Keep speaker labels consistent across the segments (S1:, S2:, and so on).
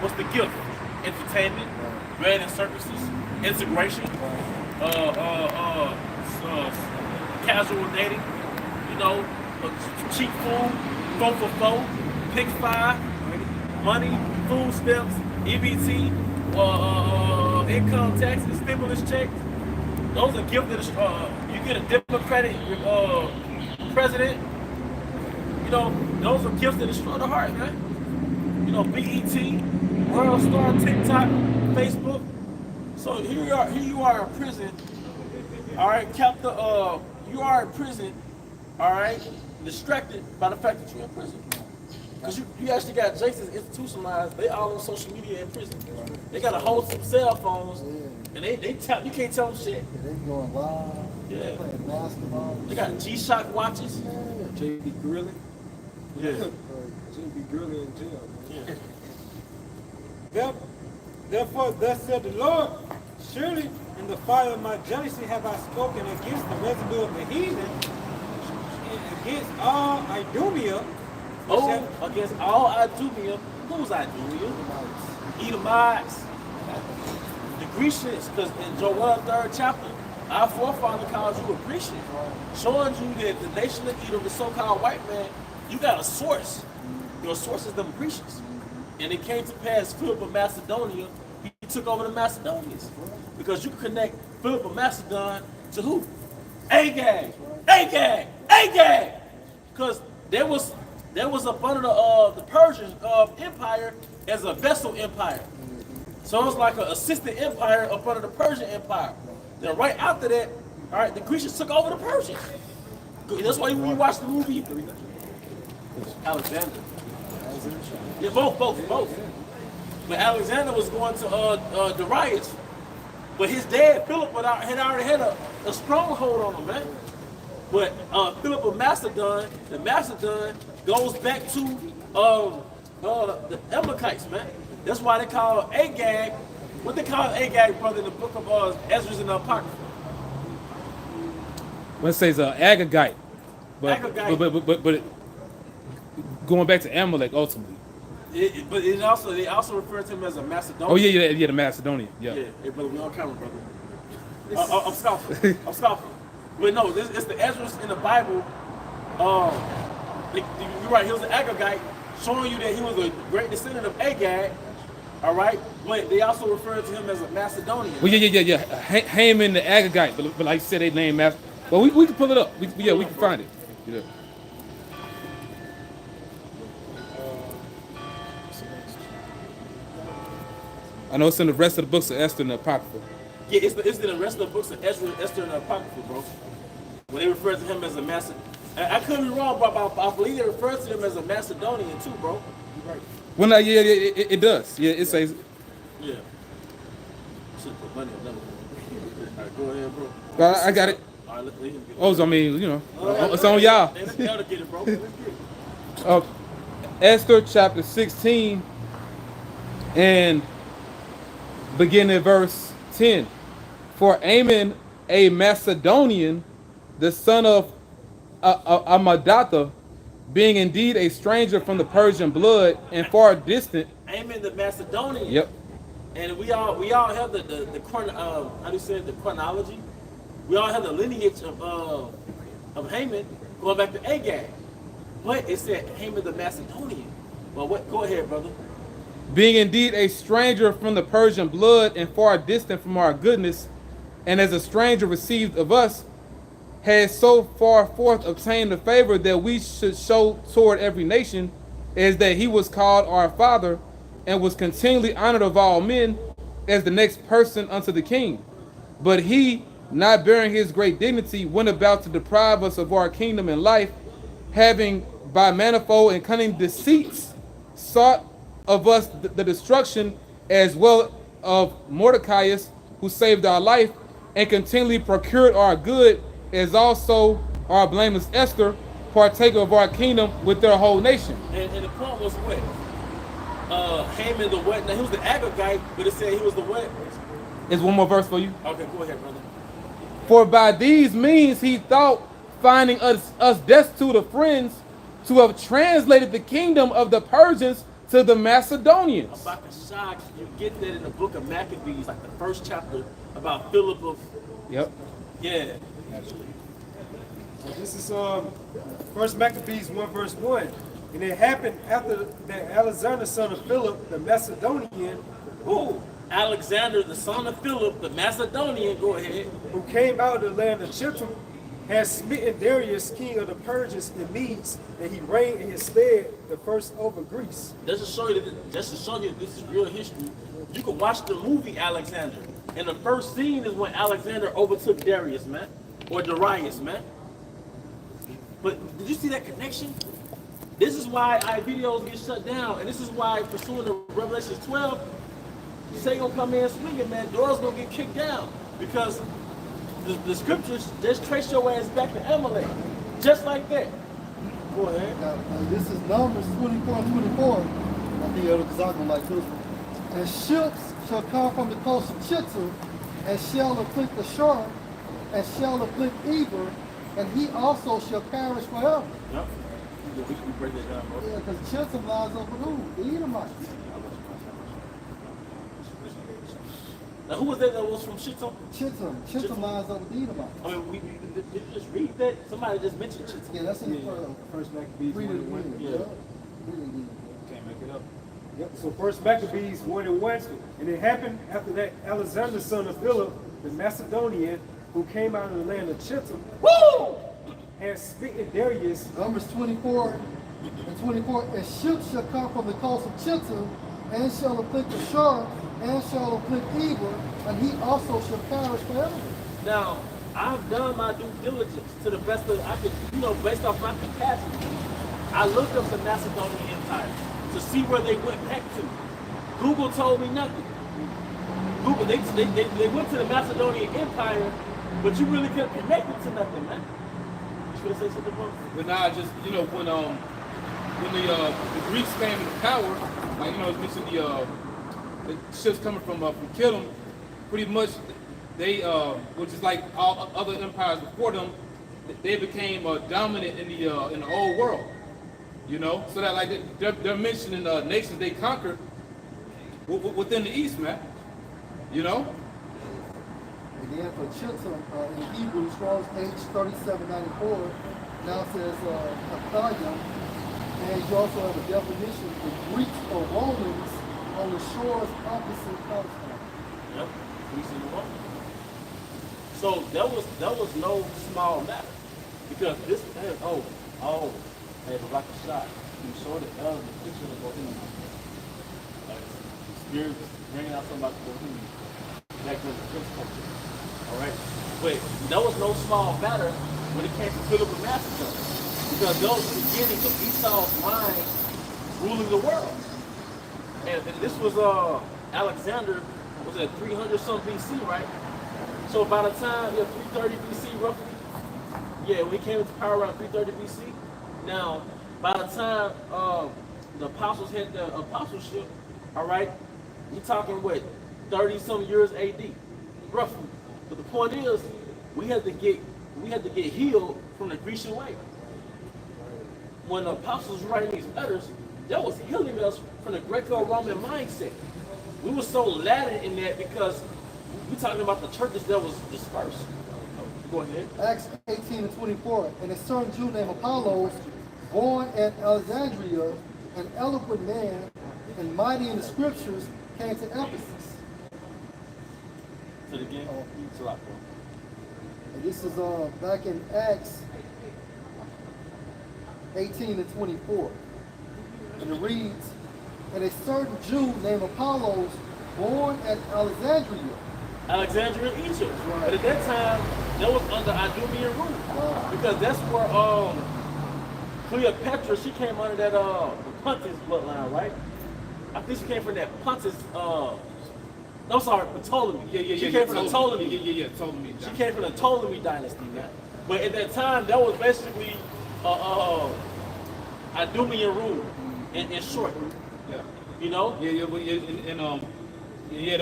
S1: What's the gift? Entertainment, bread and services, integration, casual dating, cheap food, 4 for 4, pick 5, money, food stamps, EBT, income taxes, stimulus checks. Those are gifts that you get a Democratic president. Those are gifts that destroy the heart, man. BET, World Star, TikTok, Facebook. So here you are in prison. All right, you are in prison. All right, distracted by the fact that you're in prison. Because you actually got Jasons institutionalized. They all on social media in prison. They got to hold some cell phones, and they tap. You can't tell them shit.
S2: They going live.
S1: Yeah.
S2: Playing basketball.
S1: They got G-Shock watches.
S3: JB Grilling.
S1: Yeah.
S3: JB Grilling in jail.
S1: Yeah.
S3: Therefore, thus said the Lord, surely in the fire of my jealousy have I spoken against the residue of the heathen, and against all Idumea.
S1: Against all Idumea. Who's Idumea? Edomites. The Grecians, because in Joel 3rd chapter, our forefather calls you a Grecian, showing you that the nation of Edom, the so-called white man, you got a source. Your source is them Grecians. And it came to pass, Philip of Macedonia, he took over the Macedonians. Because you can connect Philip of Macedon to who? Agag! Agag! Agag! Because there was up under the Persian empire as a vessel empire. So it's like an assistant empire up under the Persian empire. Then right after that, all right, the Grecians took over the Persians. That's why when you watch the movie, Alexander. Yeah, both. But Alexander was going to Darius, but his dad Philip had already had a stronghold on him, man. But Philip of Macedon, the Macedon goes back to the Amalekites, man. That's why they call Agag. What they call Agag, brother, in the book of Ezra and the Apocrypha.
S4: Let's say it's Agagite, but going back to Amalek ultimately.
S1: But they also refer to him as a Macedonian.
S4: Oh yeah, the Macedonian. Yeah.
S1: Yeah, hey, brother, we on camera, brother. I'm scoffing. But no, it's the Ezra in the Bible. You're right. He was an Agagite, showing you that he was a great descendant of Agag. All right, but they also refer to him as a Macedonian.
S4: Well, yeah. Haman the Agagite, but like you said, they named Master. Well, we can pull it up. We can find it. Yeah. I know it's in the rest of the books of Esther and the Apocrypha.
S1: Yeah, it's in the rest of the books of Ezra, Esther, and the Apocrypha, bro. When they refer to him as a Macedonian, I could be wrong, but I believe they refer to him as a Macedonian too, bro. You're right.
S4: Well, no, yeah, it does. Yeah, it says.
S1: Yeah. Should put money on that one. All right, go ahead, bro.
S4: I got it.
S1: All right, let him get it.
S4: Oh, so I mean, it's on y'all.
S1: Hey, let y'all get it, bro. Let's get it.
S4: Esther chapter 16 and begin at verse 10. For Ammon, a Macedonian, the son of Amadatha, being indeed a stranger from the Persian blood and far distant.
S1: Ammon the Macedonian.
S4: Yep.
S1: And we all have the chronology. We all have the lineage of Haman going back to Agag. But it said Haman the Macedonian. Well, what? Go ahead, brother.
S4: Being indeed a stranger from the Persian blood and far distant from our goodness, and as a stranger received of us, has so far forth obtained the favor that we should show toward every nation, as that he was called our father, and was continually honored of all men, as the next person unto the king. But he, not bearing his great dignity, went about to deprive us of our kingdom and life, having by manifold and cunning deceits sought of us the destruction, as well of Mordecaius, who saved our life, and continually procured our good, as also our blameless Esther, partaker of our kingdom with their whole nation.
S1: And the point was what? Haman the what? Now he was the Agagite, but it said he was the what?
S4: Is one more verse for you?
S1: Okay, go ahead, brother.
S4: For by these means he thought, finding us destitute of friends, to have translated the kingdom of the Persians to the Macedonians.
S1: About the shock, you get that in the book of Maccabees, like the first chapter about Philip of,
S4: Yep.
S1: yeah.
S3: This is First Maccabees 1 verse 1. And it happened after that Alexander, son of Philip, the Macedonian,
S1: Who? Alexander, the son of Philip, the Macedonian, go ahead.
S3: who came out of the land of Chittim, had smitten Darius, king of the Persians and Medes, and he reigned in his stead the first over Greece.
S1: Just to show you that, just to show you this is real history, you can watch the movie Alexander. And the first scene is when Alexander overtook Darius, man. Or Darius, man. But did you see that connection? This is why our videos get shut down. And this is why, pursuing the Revelation 12, Satan gonna come in swinging, man. Doors gonna get kicked down. Because the scriptures just trace your ass back to Amalek. Just like that. Go ahead.
S2: Now, this is Numbers 24 and 24. I think Elder Kazak like this one. And ships shall come from the coast of Chittim, and shall afflict the shore, and shall afflict Eber, and he also shall perish forever.
S1: Yep. We can break that down, bro.
S2: Yeah, because Chittim lies over who? The Edomites.
S1: Now, who was that was from Shittim?
S2: Chittim lies over the Edomites.
S1: I mean, did you just read that? Somebody just mentioned Shittim.
S2: Yeah, that's in the
S3: First Maccabees
S2: read
S3: 1
S2: it,
S3: and 1.
S2: read it.
S1: Yeah.
S2: Read it again.
S3: Can't make it up. Yep. So First Maccabees 1 and 1. And it happened after that Alexander, son of Philip, the Macedonian, who came out of the land of Chittim,
S1: Woo!
S3: had smitten Darius.
S2: Numbers 24 and 24. And ships shall come from the coast of Chittim, and shall afflict the shore, and shall afflict Eber, and he also shall perish forever.
S1: Now, I've done my due diligence to the best of I could, based off my capacity. I looked up the Macedonian Empire to see where they went back to. Google told me nothing. Google, they went to the Macedonian Empire, but you really couldn't connect it to nothing, man. You should say something, bro?
S4: But now, just when the Greeks came into power, like it's mentioned the ships coming from Kittim, pretty much they which is like all other empires before them, they became dominant in the old world. So that like they're mentioning nations they conquered within the East, man.
S2: And then for Chittim, in Hebrew, Strong's page 3794, now says Akaya, and you also have a definition of Greeks or Romans on the shores opposite Palestine.
S1: Yep. Greece and Rome. So that was no small matter. Because this hey, but like a shot. You saw the picture of Bohemian. Like spirit bringing out something about the Bohemian. Back to the French culture. Alright? But that was no small matter when it came to Philip of Macedon. Because that was the beginning of Esau's line ruling the world. And this was Alexander, was at 300 something BC, right? So by the time, 330 BC roughly. Yeah, when he came into power around 330 BC. Now, by the time the apostles had the apostleship, all right, we talking what, 30 some years AD, roughly. But the point is, we had to get healed from the Grecian way. When the apostles were writing these letters, that was healing us from the Greco-Roman mindset. We were so laden in that because we're talking about the churches that was dispersed. Go ahead.
S2: Acts 18 and 24. And a certain Jew named Apollos, born at Alexandria, an eloquent man and mighty in the scriptures, came to Ephesus.
S1: To the game. It's a lot, bro.
S2: And this is back in Acts 18 and 24. And it reads, and a certain Jew named Apollos, born at Alexandria.
S1: Alexandria, Egypt.
S2: Right.
S1: But at that time, that was under Idumean rule.
S2: Wow.
S1: Because that's where Cleopatra, she came under that the Pontus bloodline, right? I think she came from that Pontus, I'm sorry, Ptolemy. She came from the Ptolemy.
S4: Ptolemy.
S1: She came from the Ptolemy dynasty, man. But at that time, that was basically Idumean rule, in short.
S4: Yeah.
S1: You know?
S4: That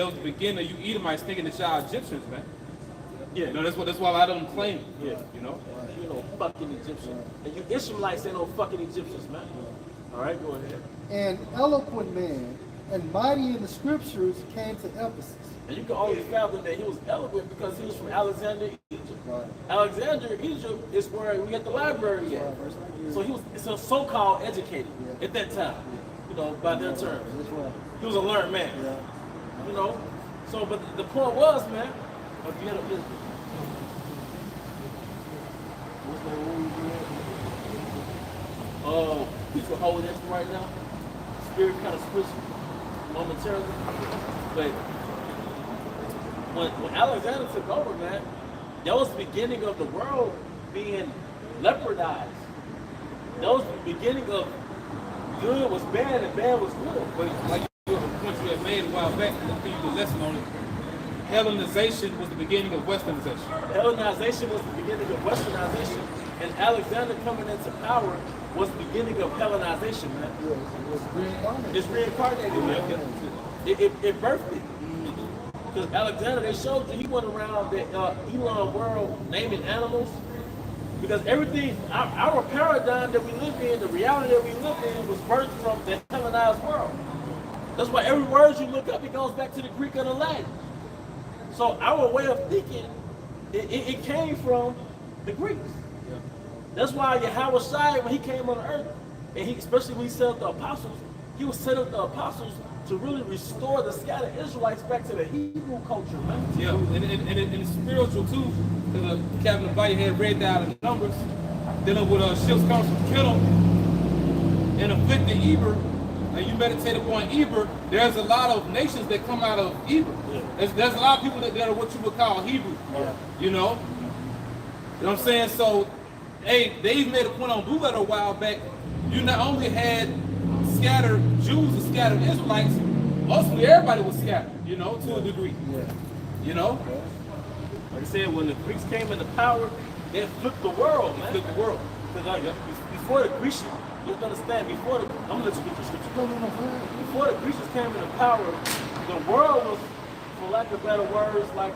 S4: was the beginning of you Edomites thinking that y'all Egyptians, man.
S1: Yeah.
S4: That's why a lot of them claim.
S1: Yeah. Fucking Egyptians. And you Israelites ain't no fucking Egyptians, man. All right, go ahead.
S2: An eloquent man and mighty in the scriptures came to Ephesus.
S1: And you can only fathom that he was eloquent because he was from Alexander, Egypt.
S2: Right.
S1: Alexander, Egypt is where we got the library at. So he was so-called educated at that time, you know, by their terms.
S2: That's right.
S1: He was a learned man,
S2: Yeah.
S1: you know. So, but the point was, man, if you had a business. What's that word again? He's a holy this right now. Spirit kind of switched momentarily. But when Alexander took over, man, that was the beginning of the world being leopardized. That was the beginning of good was bad and bad was good.
S4: But like the point you had made a while back, I think you did a lesson on it. Hellenization was the beginning of westernization.
S1: Hellenization was the beginning of westernization, and Alexander coming into power was the beginning of Hellenization, man.
S2: It's reincarnated.
S1: It's reincarnated, man. It birthed it. Because Alexander, they showed you, he went around the Elon world naming animals. Because everything, our paradigm that we live in, the reality that we live in, was birthed from the Hellenized world. That's why every word you look up, it goes back to the Greek and the Latin. So our way of thinking, it came from the Greeks.
S4: Yeah.
S1: That's why Yahweh Shai, when he came on earth, and especially when he set up the apostles, he would set up the apostles to really restore the scattered Israelites back to the Hebrew culture, man.
S4: Yeah, and it's spiritual too, because Captain Bite had read down the numbers, dealing with ships coming from Kittim and afflicted Eber, and you meditate upon Eber, there's a lot of nations that come out of Eber. Yeah. There's a lot of people that are what you would call Hebrew, you know? You know what I'm saying? So, hey, they even made a point on Blue Letter a while back, you not only had scattered Jews and scattered Israelites, mostly everybody was scattered, you know, to a degree.
S2: Yeah.
S4: You know?
S1: Like I said, when the Greeks came into power, they flipped the world, man.
S4: Flipped the world.
S1: Because like, before the Grecians, you have to understand, before the, I'm gonna let you get the scripture. Before the Grecians came into power, the world was, for lack of better words, like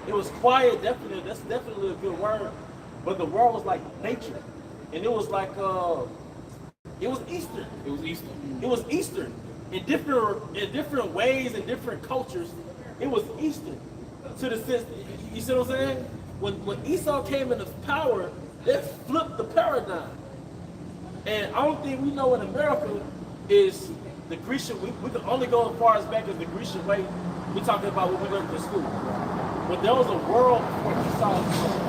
S1: it was quiet, definitely. That's definitely a good word. But the world was like nature, and it was like it was Eastern.
S4: It was Easter.
S1: It was Eastern in different ways and different cultures. It was Eastern to the sense. You see what I'm saying? When Esau came into power, that flipped the paradigm. And I don't think we know in America is the Grecian. We can only go as far as back as the Grecian way. We're talking about what we learned in school. But there was a world before Esau's world.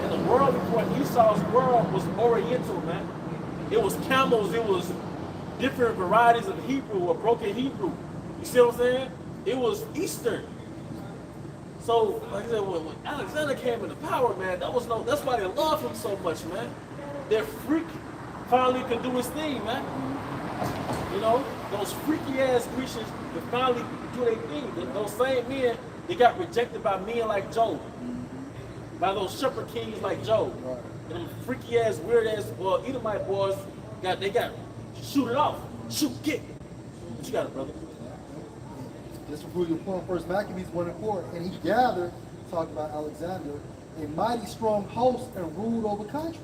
S1: And the world before Esau's world was Oriental, man. It was camels, it was different varieties of Hebrew or broken Hebrew. You see what I'm saying? It was Eastern. So, like I said, when Alexander came into power, man, that's why they love him so much, man. That freak finally could do his thing, man. You know, those freaky ass Grecians could finally do their thing. Those same men, they got rejected by men like Job. By those shepherd kings like Job.
S2: Right.
S1: And them freaky ass, weird ass, Edomite boys, they got shoot it off. Shoot, get. What you got, brother?
S2: Just to prove your point, First Maccabees 1:4, and he gathered, talking about Alexander, a mighty strong host and ruled over countries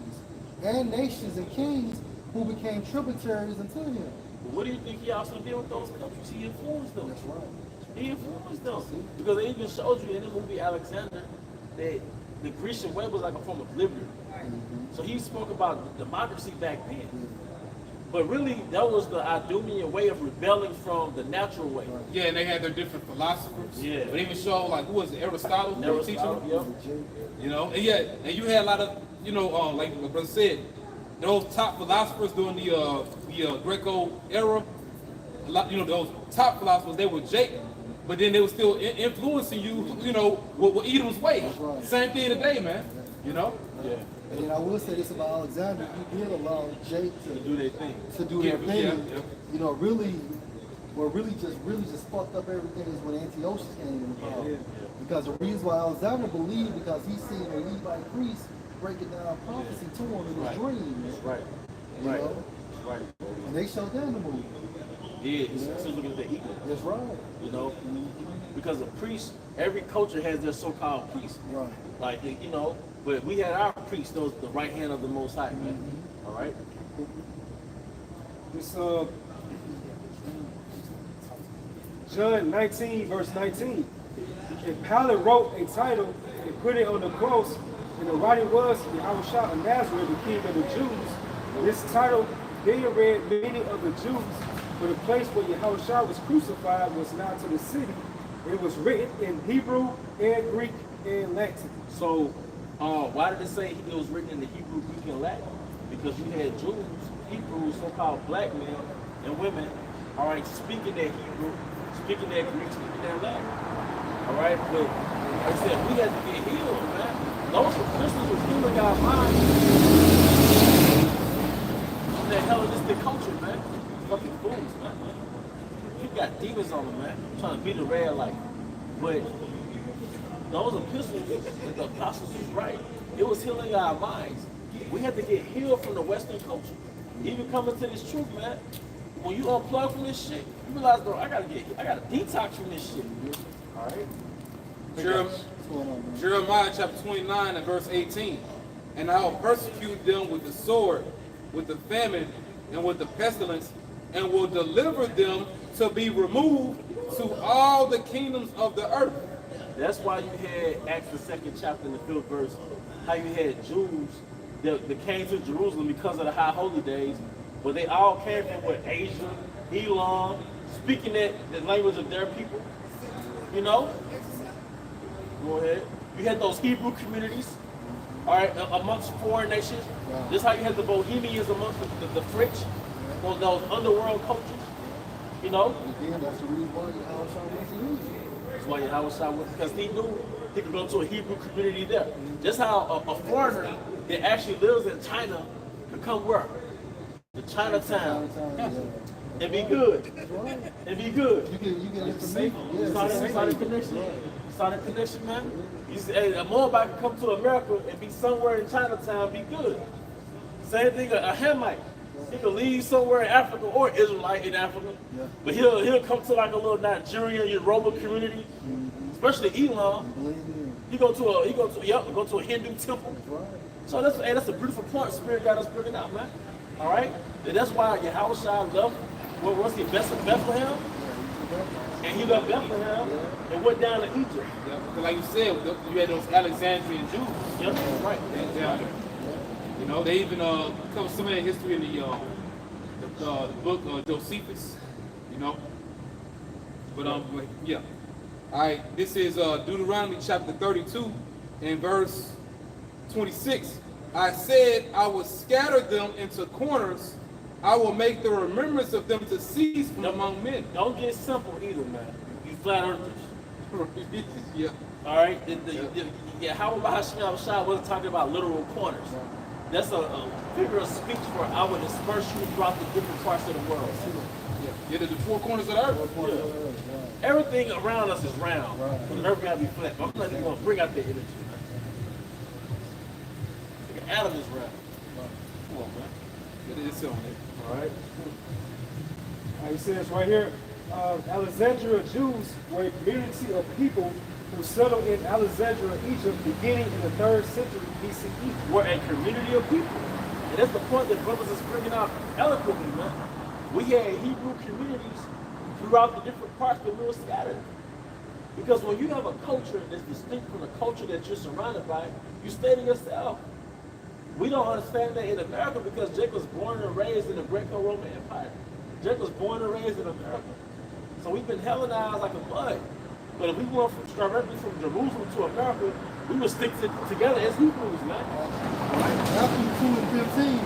S2: and nations and kings who became tributaries unto him.
S1: But what do you think he also did with those countries? He influenced them.
S2: That's right.
S1: He influenced them. Because they even showed you in the movie Alexander that the Grecian way was like a form of liberty. So he spoke about democracy back then. But really, that was the Idumean way of rebelling from the natural way.
S4: Yeah, and they had their different philosophers.
S1: Yeah.
S4: But even showed, like, who was it? Aristotle? Who was teaching them?
S1: Yeah.
S4: You know? And yeah, and you had a lot of, you know, like my brother said, those top philosophers during the Greco era, a lot, you know, those top philosophers, they were Jake, but then they were still influencing you, you know, with Edom's way.
S2: Right.
S4: Same thing today, man. You know?
S1: Yeah.
S2: And then I will say this about Alexander, he did allow Jake to
S1: Do their thing.
S2: their thing.
S4: Yeah.
S2: You know, what really just fucked up everything is when Antiochus came in power.
S1: Yeah.
S2: Because the reason why Alexander believed, because he seen a Levite priest breaking down prophecy to him in his dreams.
S1: Right.
S2: You
S1: Right.
S2: know?
S1: Right.
S2: And they shut down the movie.
S1: Yeah, he's still looking at the ego.
S2: That's right.
S1: You know? Because a priest, every culture has their so-called priest.
S2: Right.
S1: Like, you know, but we had our priest, those the right hand of the Most High, man. All right?
S3: It's John 19, verse 19. And Pilate wrote a title and put it on the cross, and the writing was Yahushua of Nazareth, the King of the Jews. This title being read many of the Jews, for the place where Yahushua was crucified was not to the city. It was written in Hebrew and Greek and Latin.
S1: So, why did it say it was written in the Hebrew, Greek, and Latin? Because you had Jews, Hebrews, so-called black men and women, all right, speaking their Hebrew, speaking their Greek, speaking their Latin. All right, but like I said, we had to get healed, man. Those Christians were healing our minds on that Hellenistic culture, man. Fucking fools, man. You got demons on them, man. Trying to beat the red light. But those epistles, that the apostles was right. It was healing our minds. We had to get healed from the Western culture. Even coming to this truth, man. When you unplug from this shit, you realize, bro, I gotta detox from this shit. All right.
S4: Jeremiah chapter 29 and verse 18. And I will persecute them with the sword, with the famine, and with the pestilence, and will deliver them to be removed to all the kingdoms of the earth.
S1: That's why you had Acts the 2nd chapter in the 5th verse, how you had Jews that came to Jerusalem because of the high holy days, but they all came from Asia, Elam, speaking the language of their people. You know? Go ahead. You had those Hebrew communities, all right, amongst foreign nations. This is how you had the Bohemians amongst the French, those underworld cultures. You know?
S2: Again, that's the reason why Yahushua was using.
S1: That's why Yahushua was, because he knew he could go to a Hebrew community there. Just how a foreigner that actually lives in China could come where? To Chinatown. And be good. And be good.
S2: You get information.
S1: Solid connection. Solid connection, man. You say, hey, a Moabite can come to America and be somewhere in Chinatown, be good. Same thing, a Hamite. He could leave somewhere in Africa or Israelite in Africa, but he'll come to like a little Nigerian Yoruba community, especially Elam. He go to a Hindu temple. So that's a beautiful point. Spirit got us bringing out, man. All right, and that's why Yahushua left. What was he? Bethlehem, and he left Bethlehem and went down to Egypt.
S4: Yeah, because like you said, you had those Alexandrian Jews.
S1: Yep, right.
S4: You know, they even cover some of that history in the book Josephus. You know, but yeah. All right, this is Deuteronomy chapter 32 and verse 26. I said, I will scatter them into corners. I will make the remembrance of them to cease from among men.
S1: Don't get simple either, man. You flat earthers.
S4: Yeah.
S1: All right. How about Hashem Shah wasn't talking about literal corners? That's a figure of speech for I will disperse you throughout the different parts of the world.
S4: Yeah, the four corners of the earth.
S1: Everything around us is round. The earth gotta be flat. I'm not even gonna bring out the energy. The atom is round. Come on, man.
S4: It is on it.
S1: All right.
S3: It says right here, Alexandria Jews were a community of people who settled in Alexandria, Egypt, beginning in the 3rd century BCE.
S1: We're a community of people. And that's the point that brothers is bringing out eloquently, man. We had Hebrew communities throughout the different parts, but we were scattered. Because when you have a culture that's distinct from the culture that you're surrounded by, you stay to yourself. We don't understand that in America because Jake was born and raised in the Greco-Roman Empire. Jake was born and raised in America. So we've been Hellenized like a bud. But if we went directly from Jerusalem to America, we would stick together as Hebrews, man.
S2: Matthew 2 and 15,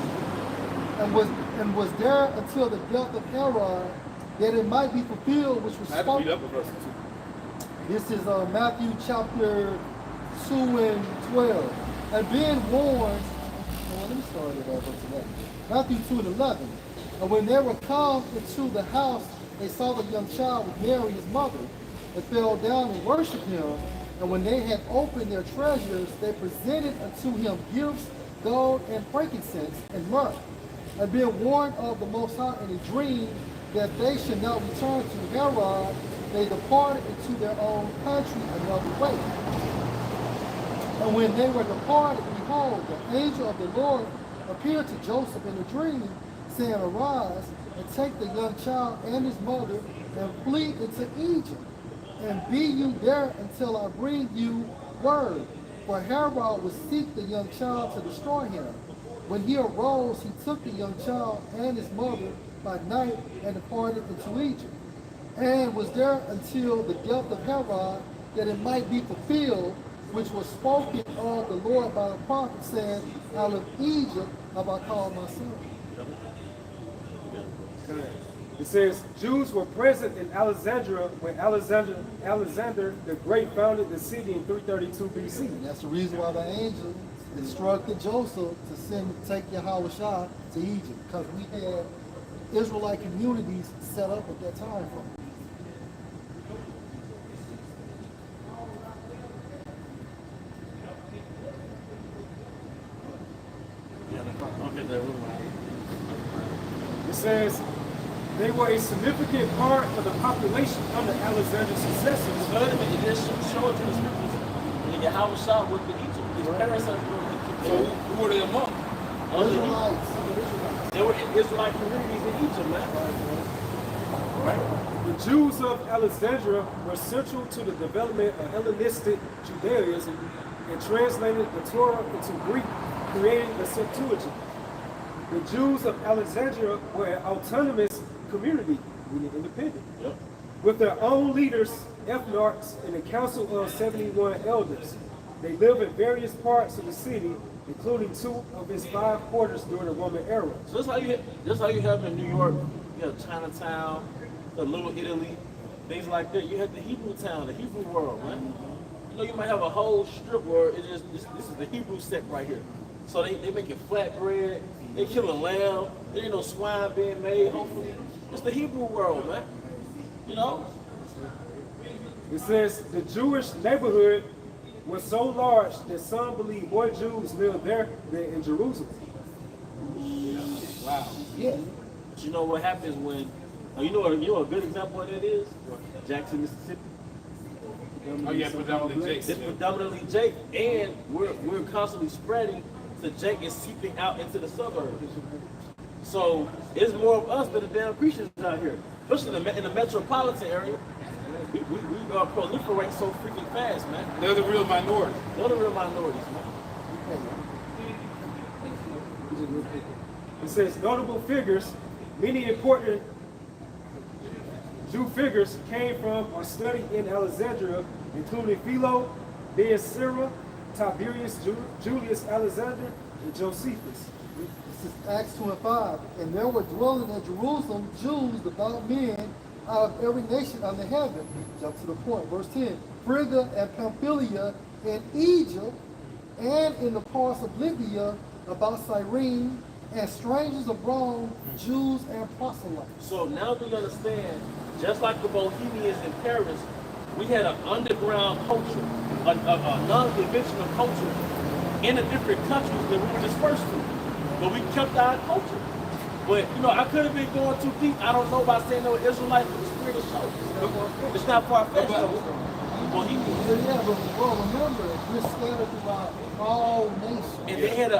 S2: and was there until the death of Herod, that it might be fulfilled which was spoken. This is Matthew chapter 2 and 12. And being warned, let me start it over today. Matthew 2 and 11. And when they were come into the house, they saw the young child with Mary his mother, and fell down and worshipped him. And when they had opened their treasures, they presented unto him gifts, gold and frankincense and myrrh. And being warned of the Most High in a dream that they should not return to Herod, they departed into their own country another way. And when they were departed, behold, the angel of the Lord appeared to Joseph in a dream, saying, Arise, and take the young child and his mother and flee into Egypt. And be you there until I bring you word. For Herod would seek the young child to destroy him. When he arose, he took the young child and his mother by night and departed into Egypt, and was there until the death of Herod, that it might be fulfilled, which was spoken of the Lord by the prophet, saying, out of Egypt have I called my son.
S3: It says, Jews were present in Alexandria when Alexander the Great founded the city in 332 BC.
S2: And that's the reason why the angel instructed Joseph to take Yahushua to Egypt, because we had Israelite communities set up at that time frame.
S3: It says, they were a significant part of the population under Alexander's successors.
S1: Wait a minute, it just showed you the scriptures. And Yahushua went to Egypt. His parents are going to Egypt.
S4: So who were they among?
S2: Israelites.
S1: There were Israelite communities in Egypt, man. Right?
S3: The Jews of Alexandria were central to the development of Hellenistic Judaism and translated the Torah into Greek, creating the Septuagint. The Jews of Alexandria were an autonomous community, meaning independent, with their own leaders, ethnarchs, and a council of 71 elders. They live in various parts of the city, including 2 of its 5 quarters during the Roman era.
S1: So that's how you have in New York. You have Chinatown, the Little Italy, things like that. You have the Hebrew town, the Hebrew world, man. You know, you might have a whole strip where it's just this is the Hebrew sect right here. So they making flatbread, they killing lamb, there ain't no swine being made, hopefully. It's the Hebrew world, man. You know?
S3: It says the Jewish neighborhood was so large that some believe more Jews lived there than in Jerusalem.
S1: Wow. Yeah. But you know what happens when, you know a good example of that is? Jackson, Mississippi.
S4: Oh yeah, predominantly Jake.
S1: It's predominantly Jake, and we're constantly spreading so Jake is seeping out into the suburbs. So it's more of us than the damn Christians out here, especially in the metropolitan area. We proliferate so freaking fast, man.
S4: They're the real minority.
S1: They're the real minorities, man.
S3: It says notable figures, many important Jew figures came from or studied in Alexandria, including Philo, Ben Sira, Tiberius, Julius Alexander, and Josephus.
S2: This is Acts 2 and 5. And there were dwelling at Jerusalem Jews, devout men, out of every nation under heaven. Jump to the point. Verse 10. Phrygia and Pamphylia in Egypt, and in the parts of Libya about Cyrene, and strangers abroad, Jews and proselytes.
S1: So now we understand, just like the Bohemians in Paris, we had an underground culture, a non-conventional culture in the different countries that we were dispersed to. But we kept our culture. But, you know, I could have been going too deep. I don't know about saying no Israelite, but the spirit of show. It's not far-fetched, though. Bohemians.
S2: Yeah, but well, remember, we're scattered throughout all nations.
S1: And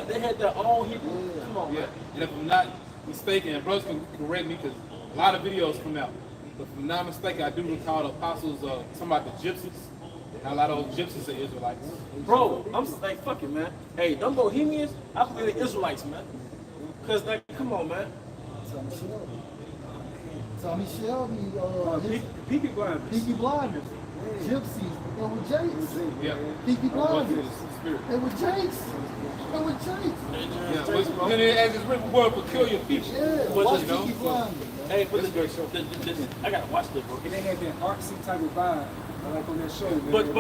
S1: they had their own Hebrew. Come on,
S4: Yeah,
S1: man.
S4: and if I'm not mistaken, and brothers can correct me because a lot of videos come out. But if I'm not mistaken, I do recall the apostles talking about the gypsies. And a lot of those gypsies are Israelites.
S1: Bro, I'm just like, fuck it, man. Hey, them Bohemians, I believe they're Israelites, man. Because, like, come on, man.
S2: Tommy Shelby,
S3: Peaky Blinders.
S2: Peaky Blinders, Gypsies, they were Jakes.
S4: Yeah.
S2: Peaky Blinders,
S4: Spirit.
S2: they were Jakes. They were Jakes.
S4: Yeah, but then it has this written word peculiar feature.
S2: Yeah,
S1: What's
S2: watch
S1: it, you know?
S2: Peaky Blinders.
S1: Hey, but I gotta watch this, bro.
S3: And they had that artsy type of vibe, like on that show. Man.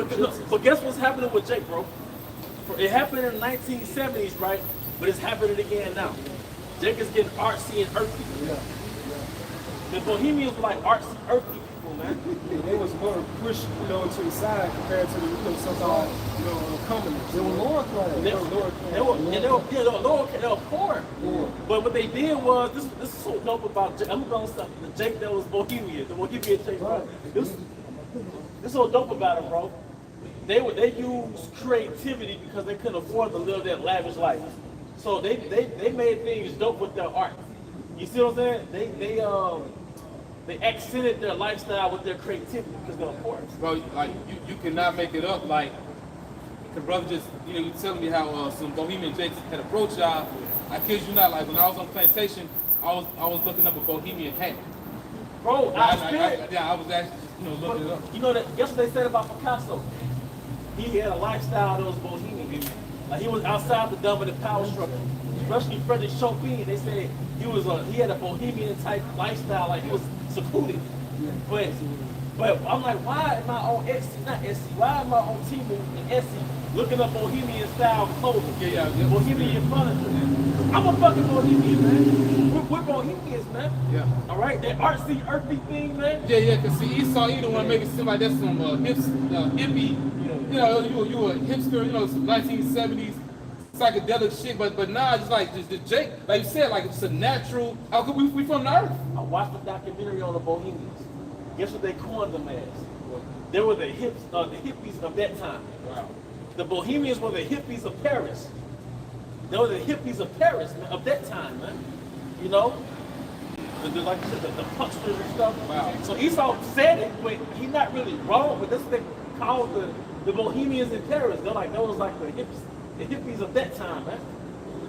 S1: But guess what's happening with Jake, bro? It happened in the 1970s, right? But it's happening again now. Jake is getting artsy and earthy.
S2: Yeah.
S1: The Bohemians were like artsy, earthy people, man.
S3: They was more pushed, to the side compared to the, so-called, communists.
S2: They were lower class.
S1: They were poor. But what they did was, this is so dope about Jake. I'm gonna stop the Jake that was Bohemian, the Bohemian Jake, bro. This is so dope about it, bro. They used creativity because they couldn't afford to live that lavish life. So they made things dope with their art. You see what I'm saying? They accented their lifestyle with their creativity because they're poor.
S4: Bro, like you cannot make it up. Like the brother just, you telling me how some Bohemian Jakes had approached y'all. I kid you not. Like when I was on plantation, I was looking up a Bohemian hat.
S1: Bro,
S4: I was actually looking it up.
S1: You know that? Guess what they said about Picasso? He had a lifestyle that was Bohemian. Like he was outside the dominant power structure. Especially Frederick Chopin, they said he had a Bohemian type lifestyle, like he was secluded. But I'm like, why am I on Etsy, not Etsy, why am I on Temu and Etsy looking up Bohemian style clothing?
S4: Yeah.
S1: Bohemian furniture. I'm a fucking Bohemian, man. We're Bohemians, man.
S4: Yeah.
S1: All right, that artsy, earthy thing, man.
S4: Yeah, cause see, Esau, you don't want to make it seem like that's some hippie. You a hipster, some 1970s psychedelic shit, but nah, just like the Jake, like you said, like it's a natural. How could we from the earth?
S1: I watched the documentary on the Bohemians. Guess what they coined them as? They were the hippies of that time.
S4: Wow.
S1: The Bohemians were the hippies of Paris. They were the hippies of Paris, man, of that time, man. You know? Like you said, the punksters and stuff.
S4: Wow.
S1: So Esau said it, but he's not really wrong, but that's what they called the Bohemians in Paris. They're like, those like the hippies of that time, man.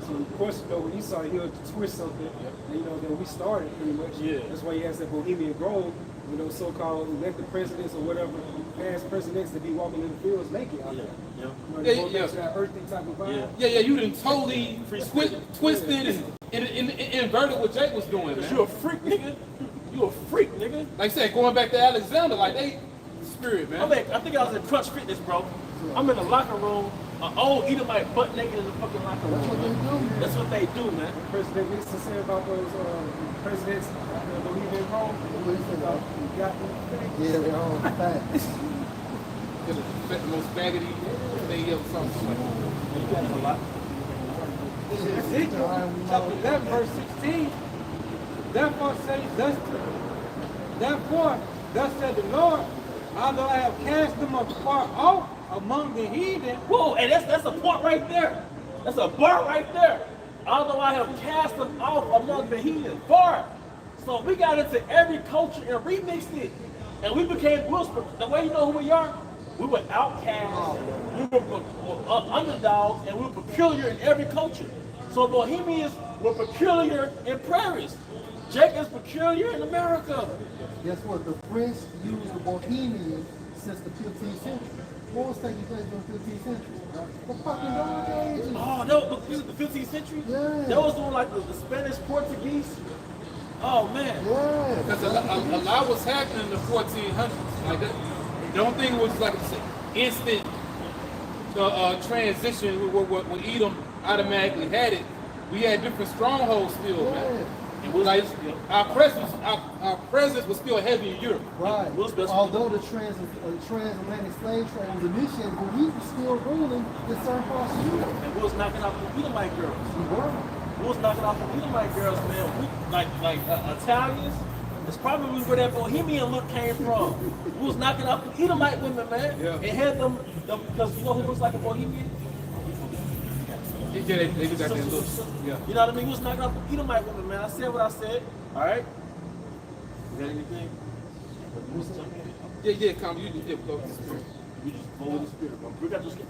S3: So of course, when Esau, he'll twist something, that we started pretty much.
S1: Yeah.
S3: That's why he has that Bohemian Grove, so-called elected presidents or whatever, past presidents to be walking in the fields naked out there.
S1: Yeah.
S3: That earthy type of vibe.
S1: Yeah.
S4: Yeah, you done totally twisted and inverted what Jake was doing, man.
S1: You a freak, nigga. You a freak, nigga.
S4: Like I said, going back to Alexander, like they spirit, man.
S1: I think I was at Crunch Fitness, bro. I'm in the locker room. An old Edomite butt naked in the fucking locker room.
S2: That's what they do.
S1: That's what they do, man.
S3: President used to say about those presidents that believe in Rome.
S2: What do you think about?
S3: You got them.
S2: Yeah, they're all facts.
S4: The most faggoty thing ever saw.
S1: You got a lot.
S3: Ezekiel chapter 11, verse 16. Therefore, thus said the Lord, although I have cast them afar off among the heathen.
S1: Whoa, and that's a point right there. That's a bar right there. Although I have cast them off among the heathen. Bar. So we got into every culture and remixed it. And we became the way you know who we are? We were outcasts, we were underdogs, and we were peculiar in every culture. So Bohemians were peculiar in prairies. Jake is peculiar in America.
S2: Guess what? The French used the Bohemian since the 15th century. What was taking place in the 15th century? The fucking Dark Ages.
S1: Oh, no, the 15th century?
S2: Yeah.
S1: That was doing like the Spanish, Portuguese. Oh, man.
S2: Yeah.
S4: Because a lot was happening in the 1400s. Like that, don't think it was like an instant transition when Edom automatically had it. We had different strongholds still, man.
S2: Yeah.
S4: Like our presence was still heavy in Europe.
S2: Right. Although the transatlantic slave trade was initiated, but we were still ruling in certain parts of Europe.
S1: And we was knocking out the Edomite girls.
S2: We were.
S1: We was knocking out the Edomite girls, man. We, like Italians, it's probably where that Bohemian look came from. We was knocking out the Edomite women, man.
S4: Yeah.
S1: And had them, because you know who looks like a Bohemian?
S4: Yeah, they just got that look. Yeah.
S1: You know what I mean? We was knocking out the Edomite women, man. I said what I said. All right? You got anything?
S4: Yeah, come. You just go with the spirit.
S1: We just go with the spirit, bro. We got to skip it,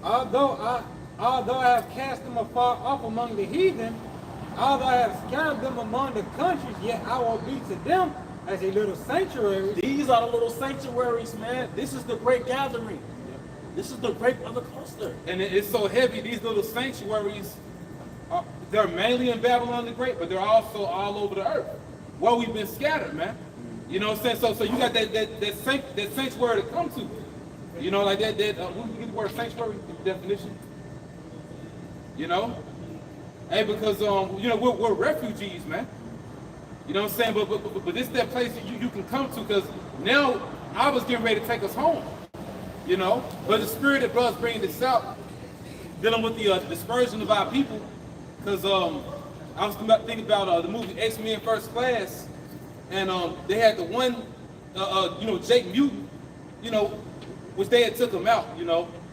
S3: Although I have cast them afar off among the heathen, although I have scattered them among the countries, yet I will be to them as a little sanctuary.
S1: These are the little sanctuaries, man. This is the great gathering. This is the grape of the cluster.
S4: And it's so heavy, these little sanctuaries, they're mainly in Babylon the Great, but they're also all over the earth, where we've been scattered, man. You know what I'm saying? So you got that sanctuary to come to. You know, like that when you get the word sanctuary, the definition? You know? Hey, because, we're refugees, man. You know what I'm saying? But this is that place that you can come to, because now I was getting ready to take us home. You know, but the spirit that brothers bringing this out, dealing with the dispersion of our people, because I was thinking about the movie X-Men First Class, and they had the one, Jake Mutant, which they had took him out.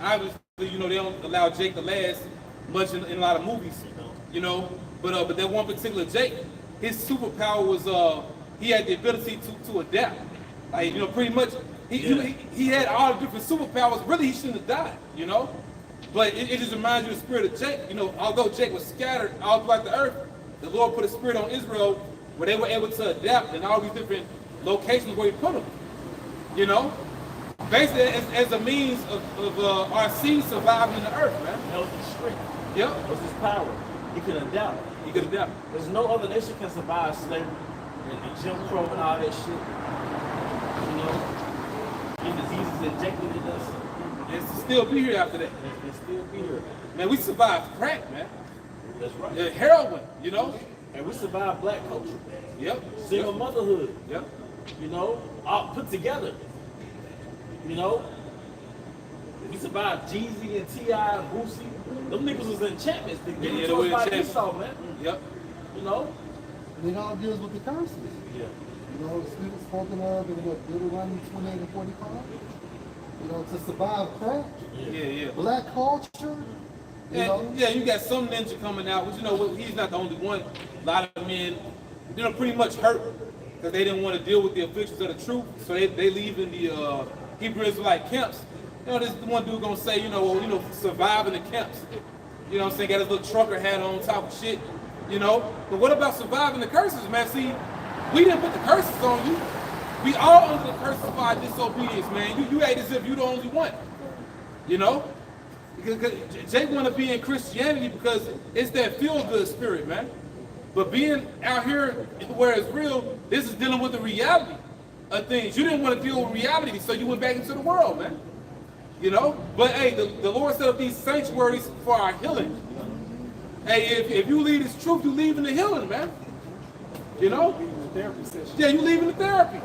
S4: Obviously, they don't allow Jake to last much in a lot of movies, But that one particular Jake, his superpower was he had the ability to adapt. Like, you know, pretty much he had all the different superpowers. Really, he shouldn't have died, you know. But it just reminds you of the spirit of Jake. You know, although Jake was scattered all throughout the earth, the Lord put a spirit on Israel where they were able to adapt in all these different locations where he put them. You know, basically as a means of our seed surviving in the earth, man.
S1: Health and strength.
S4: Yep.
S1: What's his power? He can adapt.
S4: He could adapt.
S1: There's no other nation can survive slavery and Jim Crow and all that shit. You know, these diseases injected in us.
S4: And to still be here after that.
S1: And still be here.
S4: Man, we survived crack, man.
S1: That's right.
S4: Heroin, you know.
S1: And we survived black culture.
S4: Yep.
S1: Single motherhood.
S4: Yep.
S1: You know, all put together. You know, we survived Jeezy and T.I. and Boosie. Them niggas was enchantments. They
S4: Yeah,
S1: yeah,
S4: they were
S1: by
S4: enchantments.
S1: Esau, man.
S4: Yep.
S1: You know?
S2: And it all deals with the curses.
S1: Yeah.
S2: You know, it's spoken of in what, Deuteronomy 28 and 45. You know, to survive crack,
S4: Yeah.
S2: black culture. You know,
S4: And, yeah, you got some ninja coming out, but you know, he's not the only one. A lot of men, you know, pretty much hurt because they didn't want to deal with the afflictions of the truth, so they leave in the Hebrew Israelite camps. You know, this one dude gonna say, survive in the camps. You know what I'm saying? Got his little trucker hat on, type of shit. You know, but what about surviving the curses, man? See, we didn't put the curses on you. We all under the curses of our disobedience, man. You act as if you the only one. You know? Because Jake want to be in Christianity because it's that feel-good spirit, man. But being out here where it's real, this is dealing with the reality of things. You didn't want to deal with reality, so you went back into the world, man. You know? But hey, the Lord set up these sanctuaries for our healing. Hey, if you leave this truth, you leave in the healing, man. You know?
S3: Therapy session.
S4: Yeah, you leave in the therapy.